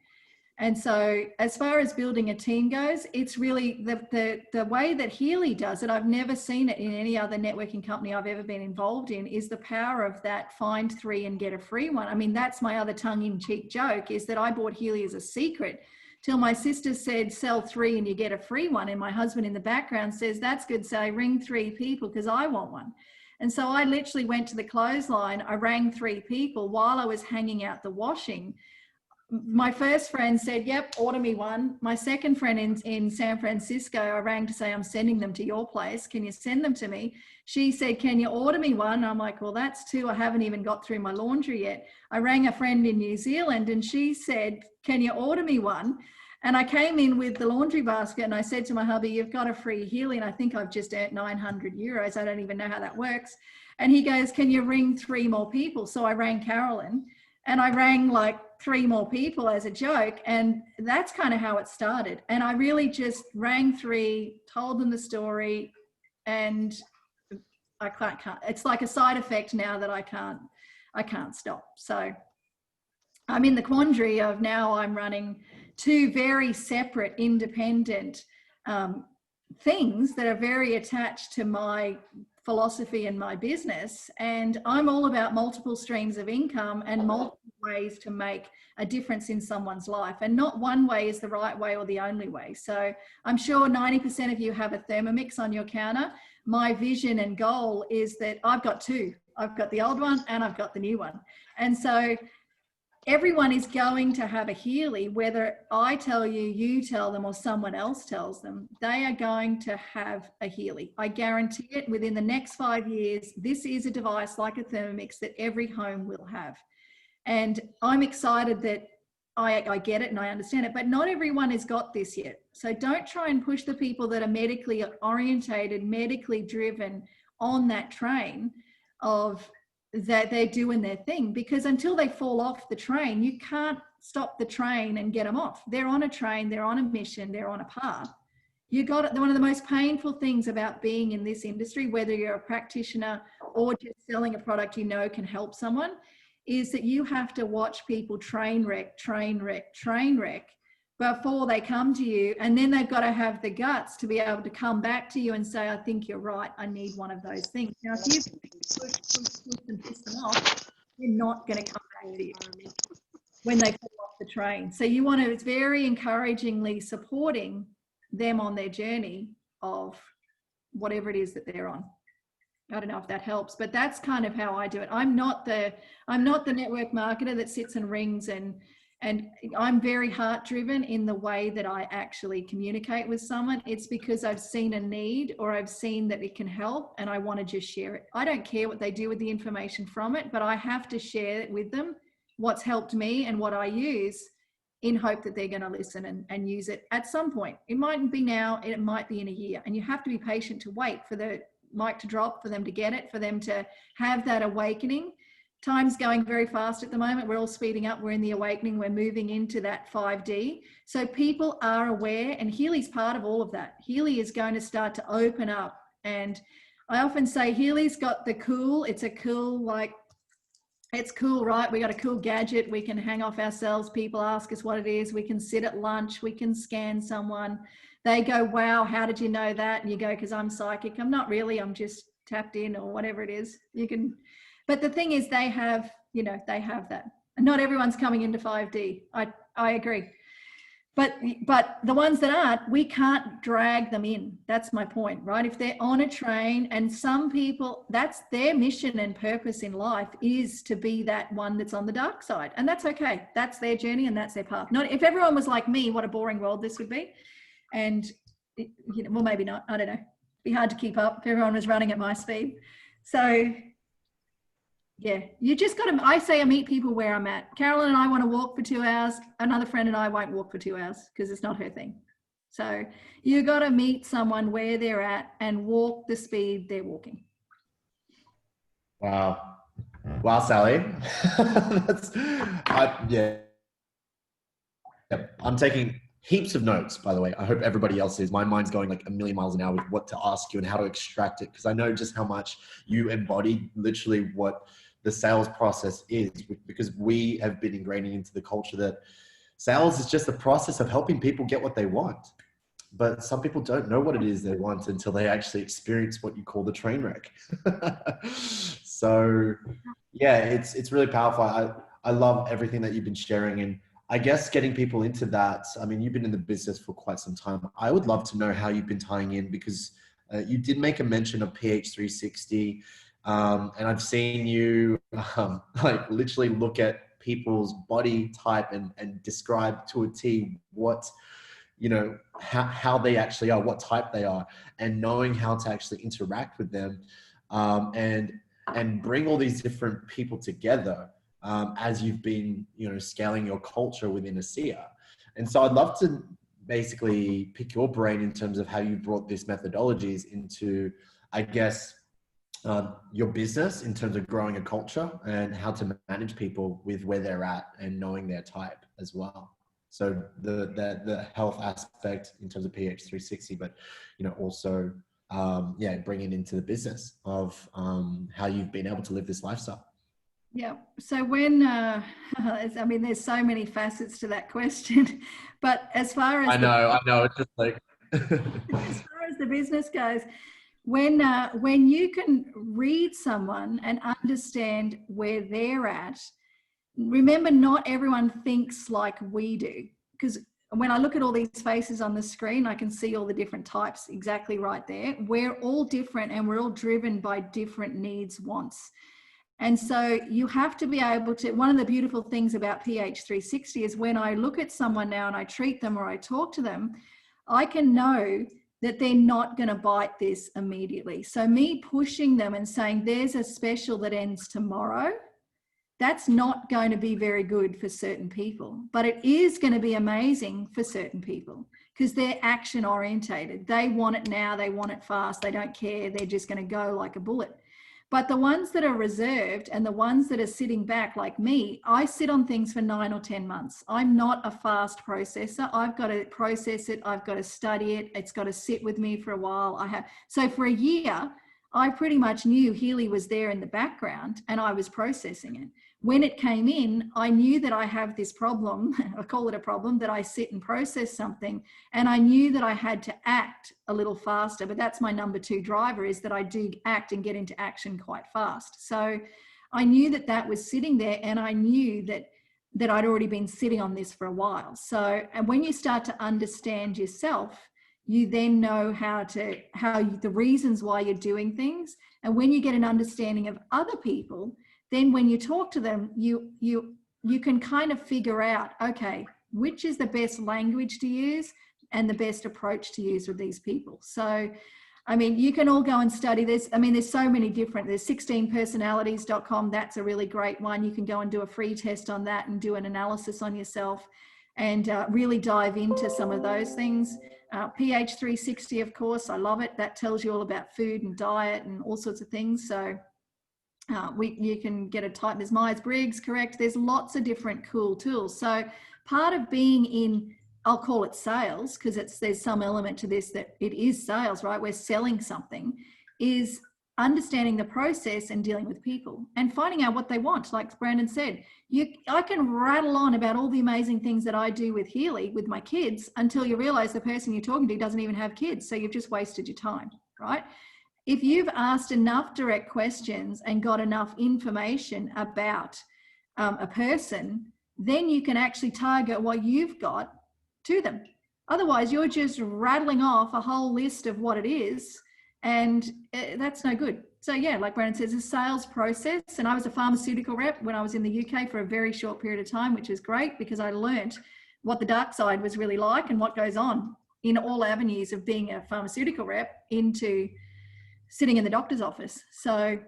[SPEAKER 2] And so as far as building a team goes, it's really the way that Healy does it. I've never seen it in any other networking company I've ever been involved in, is the power of that find 3 and get a free one. I mean, that's my other tongue-in-cheek joke, is that I bought Healy as a secret till my sister said, sell 3 and you get a free one. And my husband in the background says, that's good, Sally, ring 3 people because I want one. And so I literally went to the clothesline. I rang 3 people while I was hanging out the washing. My first friend said, yep, order me one. My second friend in San Francisco, I rang to say, I'm sending them to your place. Can you send them to me? She said, can you order me one? I'm like, well, that's 2. I haven't even got through my laundry yet. I rang a friend in New Zealand and she said, can you order me one? And I came in with the laundry basket and I said to my hubby, you've got a free Healy. And I think I've just earned 900 euros. I don't even know how that works. And he goes, can you ring 3 more people? So I rang Carolyn. And I rang like 3 more people as a joke. And that's kind of how it started. And I really just rang 3, told them the story, and I can't, it's like a side effect now that I can't stop. So I'm in the quandary of now I'm running 2 very separate, independent things that are very attached to my philosophy and my business. And I'm all about multiple streams of income and multiple ways to make a difference in someone's life. And not one way is the right way or the only way. So I'm sure 90% of you have a Thermomix on your counter. My vision and goal is that I've got 2. I've got the old one and I've got the new one. And so everyone is going to have a Healy, whether I tell you, you tell them, or someone else tells them, they are going to have a Healy. I guarantee it. Within the next 5 years, this is a device like a Thermomix that every home will have. And I'm excited that I get it and I understand it, but not everyone has got this yet. So don't try and push the people that are medically orientated, medically driven on that train of that they're doing their thing, because until they fall off the train, you can't stop the train and get them off. They're on a train, they're on a mission, they're on a path. You got it. One of the most painful things about being in this industry, whether you're a practitioner or just selling a product you know can help someone, is that you have to watch people train wreck before they come to you. And then they've got to have the guts to be able to come back to you and say, I think you're right, I need one of those things. Now, if you push and piss them off, they're not going to come back to you when they fall off the train. So you want to, it's very encouragingly supporting them on their journey of whatever it is that they're on. I don't know if that helps, but that's kind of how I do it. I'm not the network marketer that sits and rings, and I'm very heart driven in the way that I actually communicate with someone. It's because I've seen a need or I've seen that it can help and I want to just share it. I don't care what they do with the information from it, but I have to share it with them, what's helped me and what I use, in hope that they're going to listen and use it at some point. It mightn't be now, it might be in a year, and you have to be patient to wait for the mic to drop, for them to get it, for them to have that awakening. Time's going very fast at the moment. We're all speeding up. We're in the awakening. We're moving into that 5D. So people are aware, and Healy's part of all of that. Healy is going to start to open up. And I often say Healy's got the cool, it's a cool, like, it's cool, right? We got a cool gadget. We can hang off ourselves. People ask us what it is. We can sit at lunch. We can scan someone. They go, wow, how did you know that? And you go, because I'm psychic. I'm not really, I'm just tapped in, or whatever it is. You can, but the thing is they have, you know, they have that. And not everyone's coming into 5D. I agree. But the ones that aren't, we can't drag them in. That's my point, right? If they're on a train, and some people, that's their mission and purpose in life, is to be that one that's on the dark side. And that's okay. That's their journey and that's their path. Not if everyone was like me, what a boring world this would be. And, well, maybe not. I don't know. It'd be hard to keep up if everyone was running at my speed. So, yeah, you just got to, I say I meet people where I'm at. Carolyn and I want to walk for 2 hours. Another friend and I won't walk for 2 hours because it's not her thing. So you got to meet someone where they're at and walk the speed they're walking.
[SPEAKER 4] Wow. Wow, Sally. Yeah. I'm taking heaps of notes, by the way. I hope everybody else is. My mind's going like a million miles an hour with what to ask you and how to extract it, because I know just how much you embody literally what the sales process is, because we have been ingraining into the culture that sales is just the process of helping people get what they want. But some people don't know what it is they want until they actually experience what you call the train wreck. So yeah, it's really powerful. I love everything that you've been sharing, and I guess getting people into that. I mean, you've been in the business for quite some time. I would love to know how you've been tying in, because you did make a mention of PH 360. And I've seen you like literally look at people's body type and describe to a T what, you know, how they actually are, what type they are, and knowing how to actually interact with them, and bring all these different people together as you've been, you know, scaling your culture within ASEA. And so I'd love to basically pick your brain in terms of how you brought these methodologies into, I guess, your business in terms of growing a culture, and how to manage people with where they're at and knowing their type as well. So the health aspect in terms of PH 360, but, you know, also, yeah, bring it into the business of how you've been able to live this lifestyle.
[SPEAKER 2] Yeah. So when, I mean, there's so many facets to that question, but as far as
[SPEAKER 4] I know, it's just like,
[SPEAKER 2] as far as the business goes, when you can read someone and understand where they're at, remember, not everyone thinks like we do, because when I look at all these faces on the screen, I can see all the different types exactly right there. We're all different, and we're all driven by different needs, wants. And so you have to be able to, one of the beautiful things about PH 360 is when I look at someone now and I treat them or I talk to them, I can know that they're not going to bite this immediately. So me pushing them and saying, there's a special that ends tomorrow, that's not going to be very good for certain people, but it is going to be amazing for certain people because they're action orientated. They want it now, they want it fast, they don't care, they're just going to go like a bullet. But the ones that are reserved and the ones that are sitting back like me, I sit on things for 9 or 10 months. I'm not a fast processor. I've got to process it. I've got to study it. It's got to sit with me for a while. So for a year, I pretty much knew Healy was there in the background and I was processing it. When it came in, I knew that I have this problem, I call it a problem, that I sit and process something, and I knew that I had to act a little faster, but that's my number 2 driver, is that I do act and get into action quite fast. So I knew that that was sitting there, and I knew that I'd already been sitting on this for a while. So, and when you start to understand yourself, you then know the reasons why you're doing things. And when you get an understanding of other people, then when you talk to them, you can kind of figure out, okay, which is the best language to use and the best approach to use with these people. So, I mean, you can all go and study this. I mean, there's so many different, there's 16personalities.com. That's a really great one. You can go and do a free test on that and do an analysis on yourself and really dive into some of those things. PH 360, of course, I love it. That tells you all about food and diet and all sorts of things. So you can get a type, there's Myers-Briggs, correct? There's lots of different cool tools. So part of being in, I'll call it sales, because there's some element to this that it is sales, right? We're selling something, is understanding the process and dealing with people and finding out what they want. Like Brandon said, I can rattle on about all the amazing things that I do with Healy, with my kids, until you realize the person you're talking to doesn't even have kids. So you've just wasted your time, right? If you've asked enough direct questions and got enough information about a person, then you can actually target what you've got to them. Otherwise, you're just rattling off a whole list of what it is, and that's no good. So yeah, like Brandon says, a sales process. And I was a pharmaceutical rep when I was in the UK for a very short period of time, which is great because I learnt what the dark side was really like and what goes on in all avenues of being a pharmaceutical rep into sitting in the doctor's office. So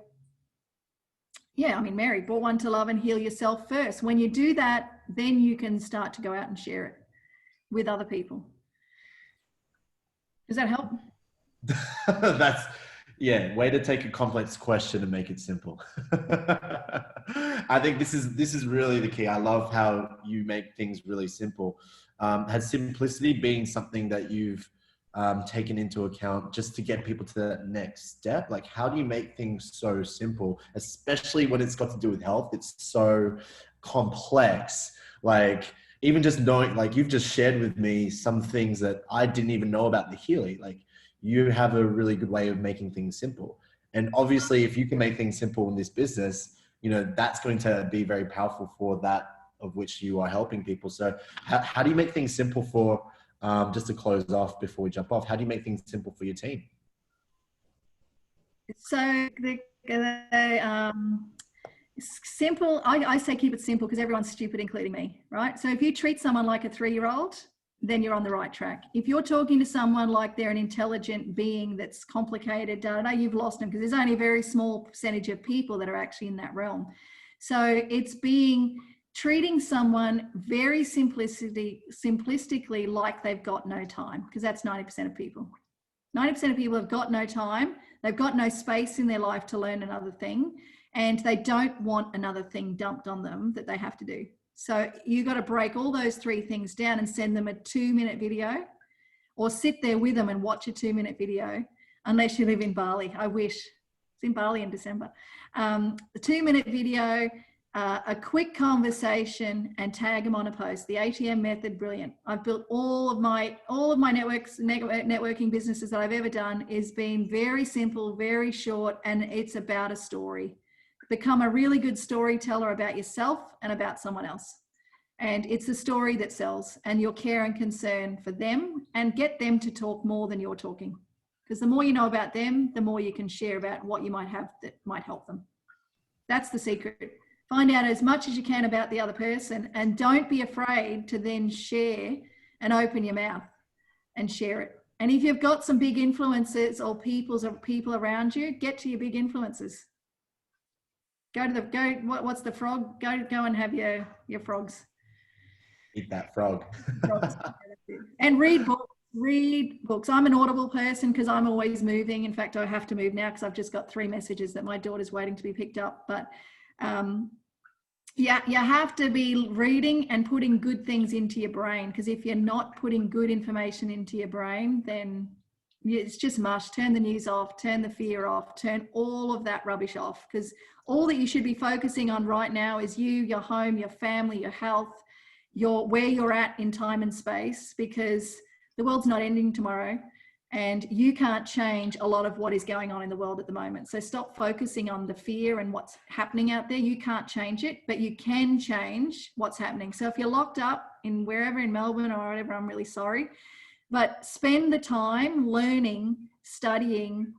[SPEAKER 2] yeah, I mean, Mary, brought one to love and heal yourself first. When you do that, then you can start to go out and share it with other people. Does that help?
[SPEAKER 4] That's, yeah, way to take a complex question and make it simple. I think this is really the key. I love how you make things really simple. Has simplicity been something that you've taken into account just to get people to the next step? Like, how do you make things so simple, especially when it's got to do with health? It's so complex. Like, even just knowing, like, you've just shared with me some things that I didn't even know about the Healy. Like, you have a really good way of making things simple. And obviously, if you can make things simple in this business, you know, that's going to be very powerful for that of which you are helping people. So how do you make things simple for, just to close off before we jump off, how do you make things simple for your team?
[SPEAKER 2] So simple, I say keep it simple because everyone's stupid, including me, right? So if you treat someone like a 3-year-old, then you're on the right track. If you're talking to someone like they're an intelligent being that's complicated, you've lost them, because there's only a very small percentage of people that are actually in that realm. So it's treating someone very simplistically like they've got no time, because that's 90% of people. 90% of people have got no time. They've got no space in their life to learn another thing, and they don't want another thing dumped on them that they have to do. So you got to break all those 3 things down and send them a 2-minute video, or sit there with them and watch a 2-minute video, unless you live in Bali. I wish. It's in Bali in December. The 2-minute video, a quick conversation, and tag them on a post. The ATM method, brilliant. I've built all of my networking businesses that I've ever done is been very simple, very short, and it's about a story. Become a really good storyteller about yourself and about someone else. And it's the story that sells, and your care and concern for them, and get them to talk more than you're talking. Because the more you know about them, the more you can share about what you might have that might help them. That's the secret. Find out as much as you can about the other person, and don't be afraid to then share and open your mouth and share it. And if you've got some big influences or people around you, get to your big influences. What's the frog? Go and have your frogs.
[SPEAKER 4] Eat that frog.
[SPEAKER 2] And read books. I'm an Audible person because I'm always moving. In fact, I have to move now because I've just got 3 messages that my daughter's waiting to be picked up. But yeah, you have to be reading and putting good things into your brain, because if you're not putting good information into your brain, then it's just mush. Turn the news off, turn the fear off, turn all of that rubbish off, because all that you should be focusing on right now is you, your home, your family, your health, where you're at in time and space, because the world's not ending tomorrow, and you can't change a lot of what is going on in the world at the moment. So stop focusing on the fear and what's happening out there. You can't change it, but you can change what's happening. So if you're locked up in wherever in Melbourne or whatever, I'm really sorry, but spend the time learning, studying,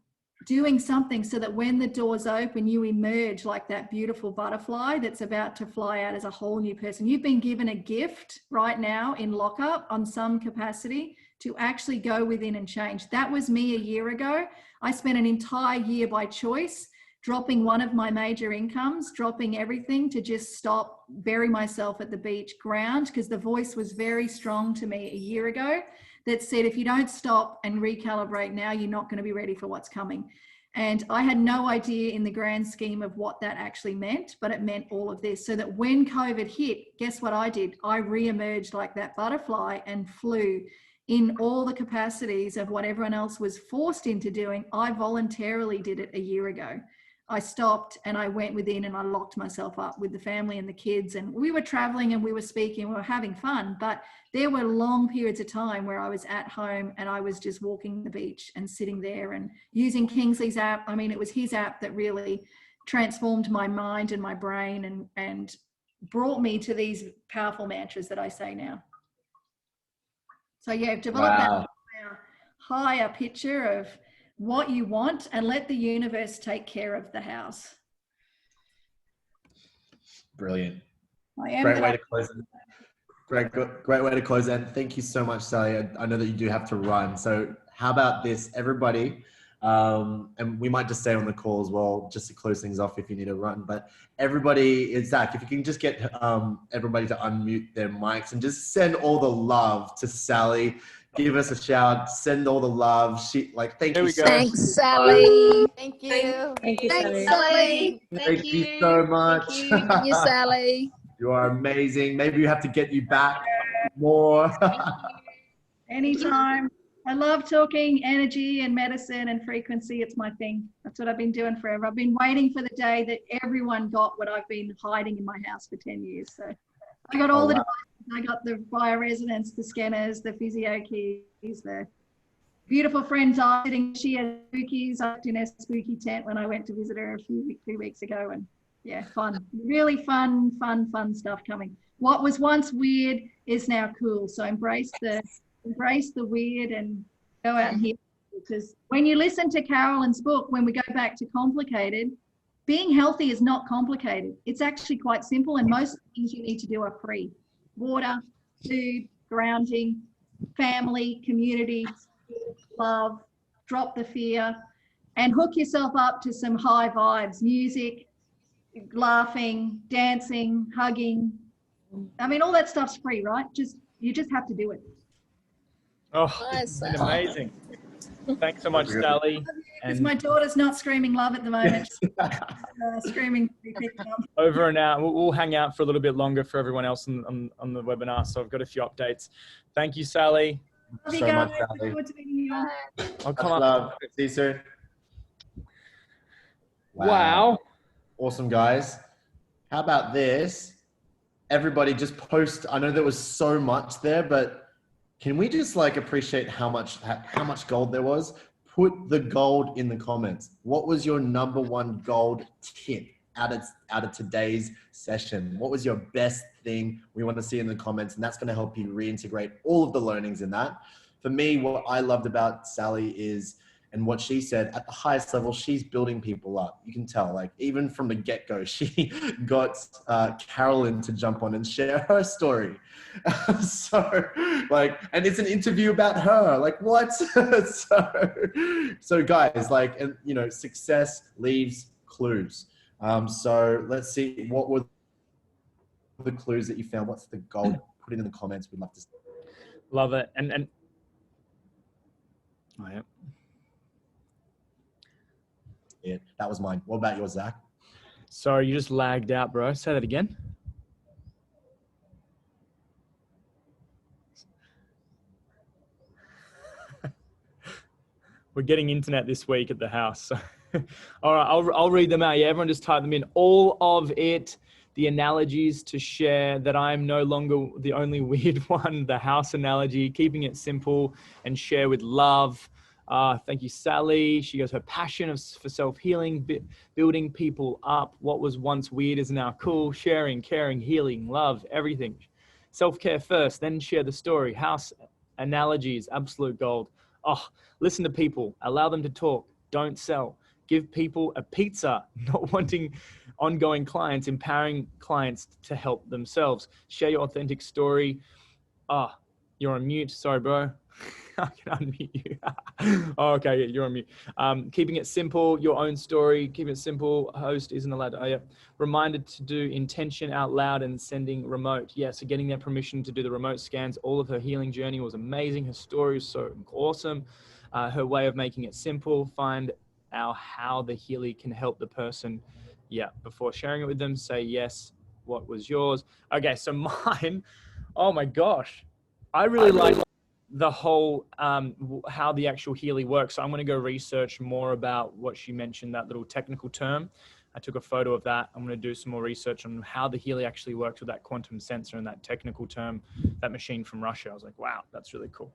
[SPEAKER 2] doing something so that when the doors open, you emerge like that beautiful butterfly that's about to fly out as a whole new person. You've been given a gift right now in lockup on some capacity to actually go within and change. That was me a year ago. I spent an entire year by choice dropping one of my major incomes, dropping everything to just stop, bury myself at the beach ground, because the voice was very strong to me a year ago that said, if you don't stop and recalibrate now, you're not going to be ready for what's coming. And I had no idea in the grand scheme of what that actually meant, but it meant all of this. So that when COVID hit, guess what I did? I re-emerged like that butterfly and flew in all the capacities of what everyone else was forced into doing. I voluntarily did it a year ago. I stopped and I went within and I locked myself up with the family and the kids, and we were traveling and we were speaking, we were having fun, but there were long periods of time where I was at home and I was just walking the beach and sitting there and using Kingsley's app. I mean, it was his app that really transformed my mind and my brain and brought me to these powerful mantras that I say now. So yeah, develop
[SPEAKER 4] Wow.
[SPEAKER 2] that higher picture of what you want and let the universe take care of the house.
[SPEAKER 4] Brilliant.
[SPEAKER 2] I
[SPEAKER 4] Great way to close it. Great way to close it. And thank you so much, Sally. I know that you do have to run. So how about this, everybody? And we might just stay on the call as well, just to close things off if you need to run. But everybody, Zac, if you can just get everybody to unmute their mics and just send all the love to Sally. Give us a shout. Send all the love. Thank you so much.
[SPEAKER 5] Thanks, Sally. Thank you.
[SPEAKER 3] Thank you,
[SPEAKER 5] Thanks,
[SPEAKER 3] Sally.
[SPEAKER 5] Sally.
[SPEAKER 4] Thank you so much.
[SPEAKER 5] Thank you, Sally.
[SPEAKER 4] You are amazing. Maybe we have to get you back more.
[SPEAKER 2] Anytime. I love talking energy and medicine and frequency. It's my thing. That's what I've been doing forever. I've been waiting for the day that everyone got what I've been hiding in my house for 10 years. So I got all the devices. I got the bioresonance, the scanners, the physio keys, the beautiful friend sitting. She has spookies. I was in a spooky tent when I went to visit her 2 weeks ago. And yeah, fun. Really fun stuff coming. What was once weird is now cool. So embrace the weird and go out and heal. Because when you listen to Carolyn's book, when we go back to complicated, being healthy is not complicated. It's actually quite simple, and most things you need to do are free. Water, food, grounding, family, community, love, drop the fear, and hook yourself up to some high vibes, music, laughing, dancing, hugging. I mean, all that stuff's free, right? You just have to do it.
[SPEAKER 1] Oh, it's been amazing. Thanks so much, Sally.
[SPEAKER 2] Because my daughter's not screaming love at the moment. Screaming.
[SPEAKER 1] Over and out. We'll hang out for a little bit longer for everyone else on the webinar. So I've got a few updates. Thank you, Sally.
[SPEAKER 2] Love you guys. Look forward to meeting you all.
[SPEAKER 1] I'll come up.
[SPEAKER 4] Love. See you soon.
[SPEAKER 1] Wow.
[SPEAKER 4] Awesome, guys. How about this? Everybody just post. I know there was so much there, but can we just appreciate how much gold there was? Put the gold in the comments. What was your #1 gold tip out of today's session? What was your best thing? We want to see in the comments, and that's going to help you reintegrate all of the learnings in that. For me, what I loved about Sally is, and what she said, at the highest level, she's building people up. You can tell, even from the get-go, she got Carolyn to jump on and share her story. And it's an interview about her. What? so guys, success leaves clues. So let's see, what were the clues that you found? What's the goal? Put it in the comments. We'd love to see.
[SPEAKER 1] Love it. And oh, yeah.
[SPEAKER 4] Yeah, that was mine. What about yours, Zac?
[SPEAKER 1] Sorry, you just lagged out, bro. Say that again. We're getting internet this week at the house. So. All right, I'll read them out. Yeah, everyone just type them in. All of it, the analogies to share, that I'm no longer the only weird one, the house analogy, keeping it simple and share with love. Thank you, Sally. She goes, her passion for self-healing, building people up. What was once weird is now cool. Sharing, caring, healing, love, everything. Self-care first, then share the story. House analogies, absolute gold. Oh, listen to people. Allow them to talk. Don't sell. Give people a pizza. Not wanting ongoing clients, empowering clients to help themselves. Share your authentic story. Oh, you're on mute. Sorry, bro. I can unmute you. Oh, okay, yeah, you're on mute. Keeping it simple, your own story. Keeping it simple. Host isn't allowed to. Oh, yeah. Reminded to do intention out loud and sending remote. Yeah, so getting their permission to do the remote scans. All of her healing journey was amazing. Her story is so awesome. Her way of making it simple. Find out how the Healy can help the person. Yeah, before sharing it with them, say yes. What was yours? Okay, so mine. Oh my gosh, I really like the whole how the actual Healy works. So I'm going to go research more about what she mentioned, that little technical term. I took a photo of that. I'm going to do some more research on how the Healy actually works with that quantum sensor and that technical term, that machine from Russia. I was like, wow, that's really cool.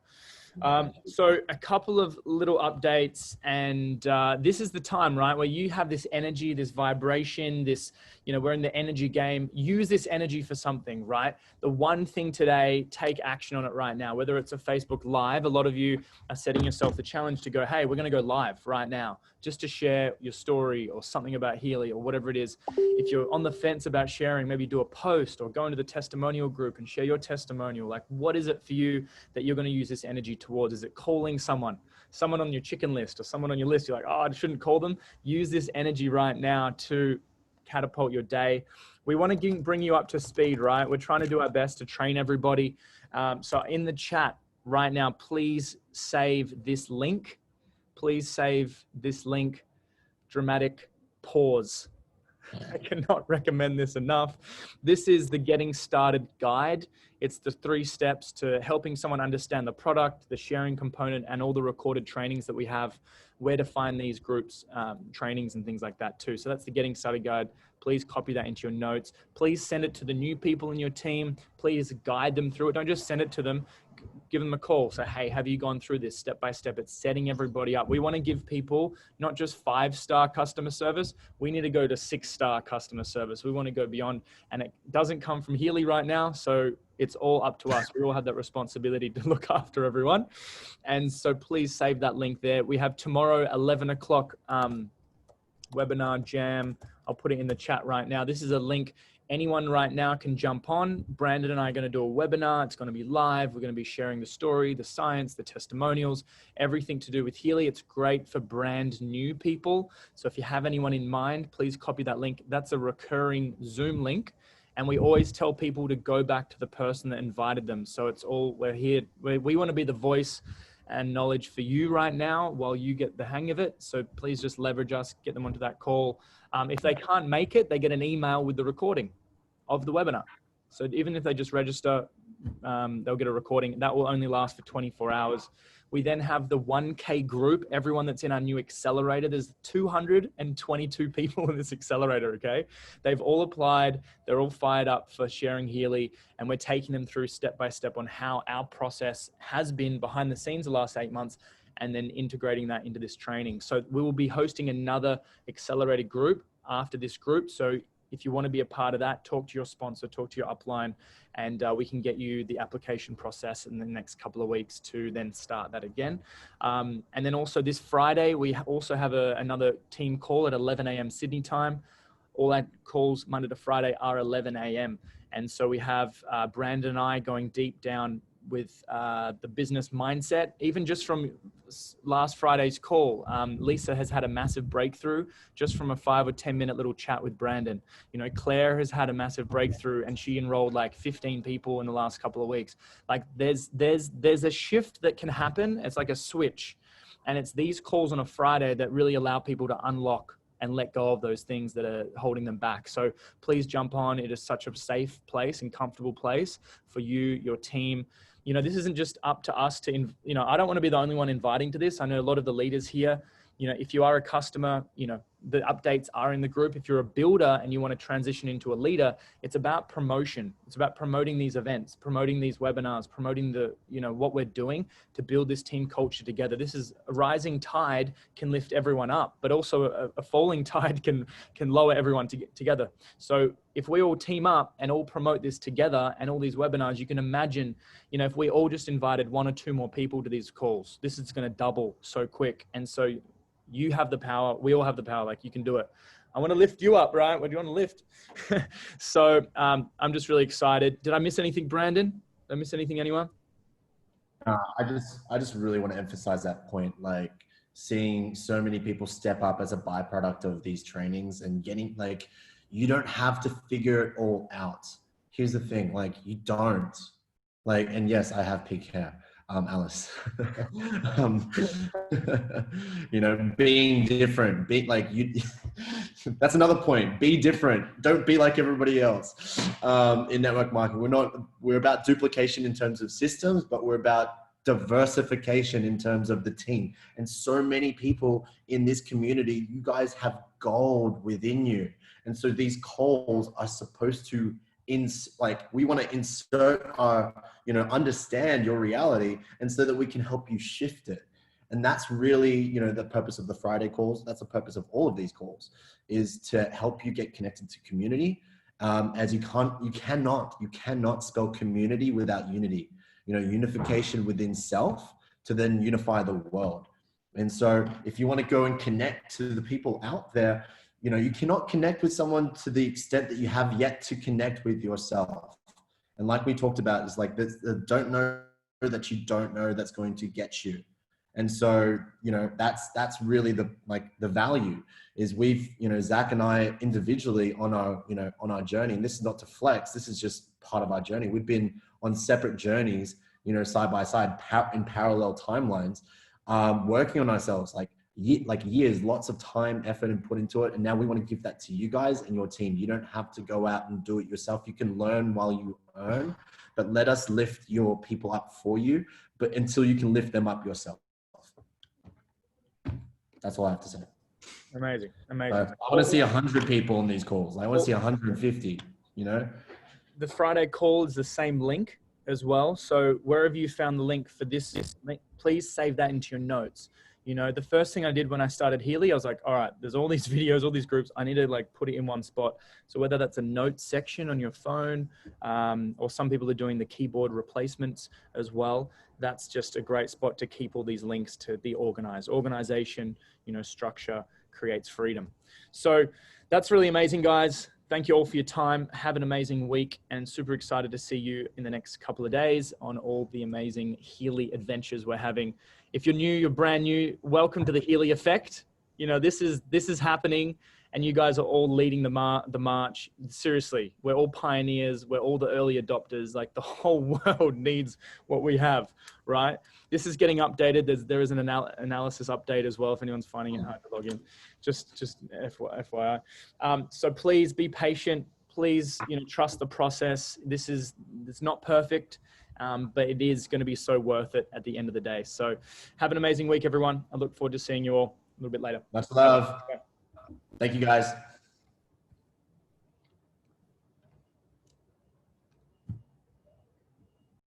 [SPEAKER 1] So a couple of little updates, and this is the time, right, where you have this energy, this vibration, this, we're in the energy game. Use this energy for something, right? The one thing today, take action on it right now, whether it's a Facebook Live. A lot of you are setting yourself the challenge to go, hey, we're going to go live right now just to share your story or something about Healy or whatever it is. If you're on the fence about sharing, maybe do a post or go into the testimonial group and share your testimonial. Like, what is it for you that you're going to use this energy towards? Is it calling someone on your chicken list or someone on your list? You're like, oh, I shouldn't call them. Use this energy right now to catapult your day. We want to bring you up to speed, right? We're trying to do our best to train everybody. So in the chat right now, please save this link. Please save this link. Dramatic pause. I cannot recommend this enough. This is the Getting Started guide. It's the 3 steps to helping someone understand the product, the sharing component, and all the recorded trainings that we have, where to find these groups, trainings and things like that too. So that's the Getting Started guide. Please copy that into your notes. Please send it to the new people in your team. Please guide them through it. Don't just send it to them. Give them a call. Say, hey, have you gone through this step by step? It's setting everybody up. We want to give people not just 5-star customer service. We need to go to 6-star customer service. We want to go beyond, and it doesn't come from Healy right now. So it's all up to us. We all have that responsibility to look after everyone. And so please save that link there. We have tomorrow, 11 o'clock webinar jam. I'll put it in the chat right now. This is a link. Anyone right now can jump on. Brandon and I are going to do a webinar. It's going to be live. We're going to be sharing the story, the science, the testimonials, everything to do with Healy. It's great for brand new people. So if you have anyone in mind, please copy that link. That's a recurring Zoom link. And we always tell people to go back to the person that invited them. So it's all, we're here. We want to be the voice and knowledge for you right now while you get the hang of it. So please just leverage us, get them onto that call. If they can't make it, they get an email with the recording of the webinar. So even if they just register, they'll get a recording. That will only last for 24 hours. We then have the 1K group, everyone that's in our new accelerator. There's 222 people in this accelerator, okay? They've all applied. They're all fired up for sharing Healy, and we're taking them through step by step on how our process has been behind the scenes the last 8 months, and then integrating that into this training. So we will be hosting another accelerated group after this group. So if you want to be a part of that, talk to your sponsor, talk to your upline, and we can get you the application process in the next couple of weeks to then start that again. And then also this Friday, we also have another team call at 11 a.m. Sydney time. All our calls Monday to Friday are 11 a.m. And so we have Brandon and I going deep down with the business mindset, even just from last Friday's call. Lisa has had a massive breakthrough just from a 5 or 10 minute little chat with Brandon. Claire has had a massive breakthrough, and she enrolled like 15 people in the last couple of weeks. Like there's a shift that can happen. It's like a switch, and it's these calls on a Friday that really allow people to unlock and let go of those things that are holding them back. So please jump on. It is such a safe place and comfortable place for you, your team. This isn't just up to us to, I don't want to be the only one inviting to this. I know a lot of the leaders here, if you are a customer, the updates are in the group. If you're a builder and you want to transition into a leader, it's about promotion. It's about promoting these events, promoting these webinars, promoting what we're doing to build this team culture together. This is a rising tide can lift everyone up, but also a falling tide can lower everyone together. So if we all team up and all promote this together and all these webinars, you can imagine, if we all just invited 1 or 2 more people to these calls, this is going to double so quick. And so you have the power. We all have the power. Like, you can do it. I want to lift you up, right? What do you want to lift? So I'm just really excited. Did I miss anything, Brandon? Did I miss anything, anyone?
[SPEAKER 4] I just really want to emphasize that point. Like, seeing so many people step up as a byproduct of these trainings and getting, like, you don't have to figure it all out. Here's the thing, like, you don't. Like, and yes, I have pink hair. Alice, being different, that's another point. Be different. Don't be like everybody else. In network marketing, we're about duplication in terms of systems, but we're about diversification in terms of the team. And so many people in this community, you guys have gold within you. And so these calls are supposed to we want to insert our, understand your reality, and so that we can help you shift it. And that's really, the purpose of the Friday calls. That's the purpose of all of these calls, is to help you get connected to community. As you cannot spell community without unity, unification within self to then unify the world. And so if you want to go and connect to the people out there, you cannot connect with someone to the extent that you have yet to connect with yourself. And like we talked about, it's like the don't know that you don't know that's going to get you. And so, that's really the value is we've, Zac and I individually on our journey, and this is not to flex, this is just part of our journey. We've been on separate journeys, side by side in parallel timelines, working on ourselves, years, lots of time, effort, and put into it. And now we want to give that to you guys and your team. You don't have to go out and do it yourself. You can learn while you earn, but let us lift your people up for you, but until you can lift them up yourself. That's all I have to say.
[SPEAKER 1] Amazing.
[SPEAKER 4] I want to see 100 people on these calls. I want to see 150,
[SPEAKER 1] The Friday call is the same link as well. So wherever you found the link for this, please save that into your notes. The first thing I did when I started Healy, I was like, all right, there's all these videos, all these groups. I need to put it in one spot. So whether that's a notes section on your phone, or some people are doing the keyboard replacements as well, that's just a great spot to keep all these links to be organized. Organization, structure creates freedom. So that's really amazing, guys. Thank you all for your time. Have an amazing week, and super excited to see you in the next couple of days on all the amazing Healy adventures we're having. If you're new, you're brand new, welcome to the Healy effect. This is happening, and you guys are all leading the march. Seriously, we're all pioneers. We're all the early adopters. The whole world needs what we have, right? This is getting updated. There is an analysis update as well if anyone's finding it hard to log in. Just FYI. So please be patient. Please, trust the process. It's not perfect, but it is going to be so worth it at the end of the day. So have an amazing week, everyone. I look forward to seeing you all a little bit later.
[SPEAKER 4] Much love. Thank you, guys.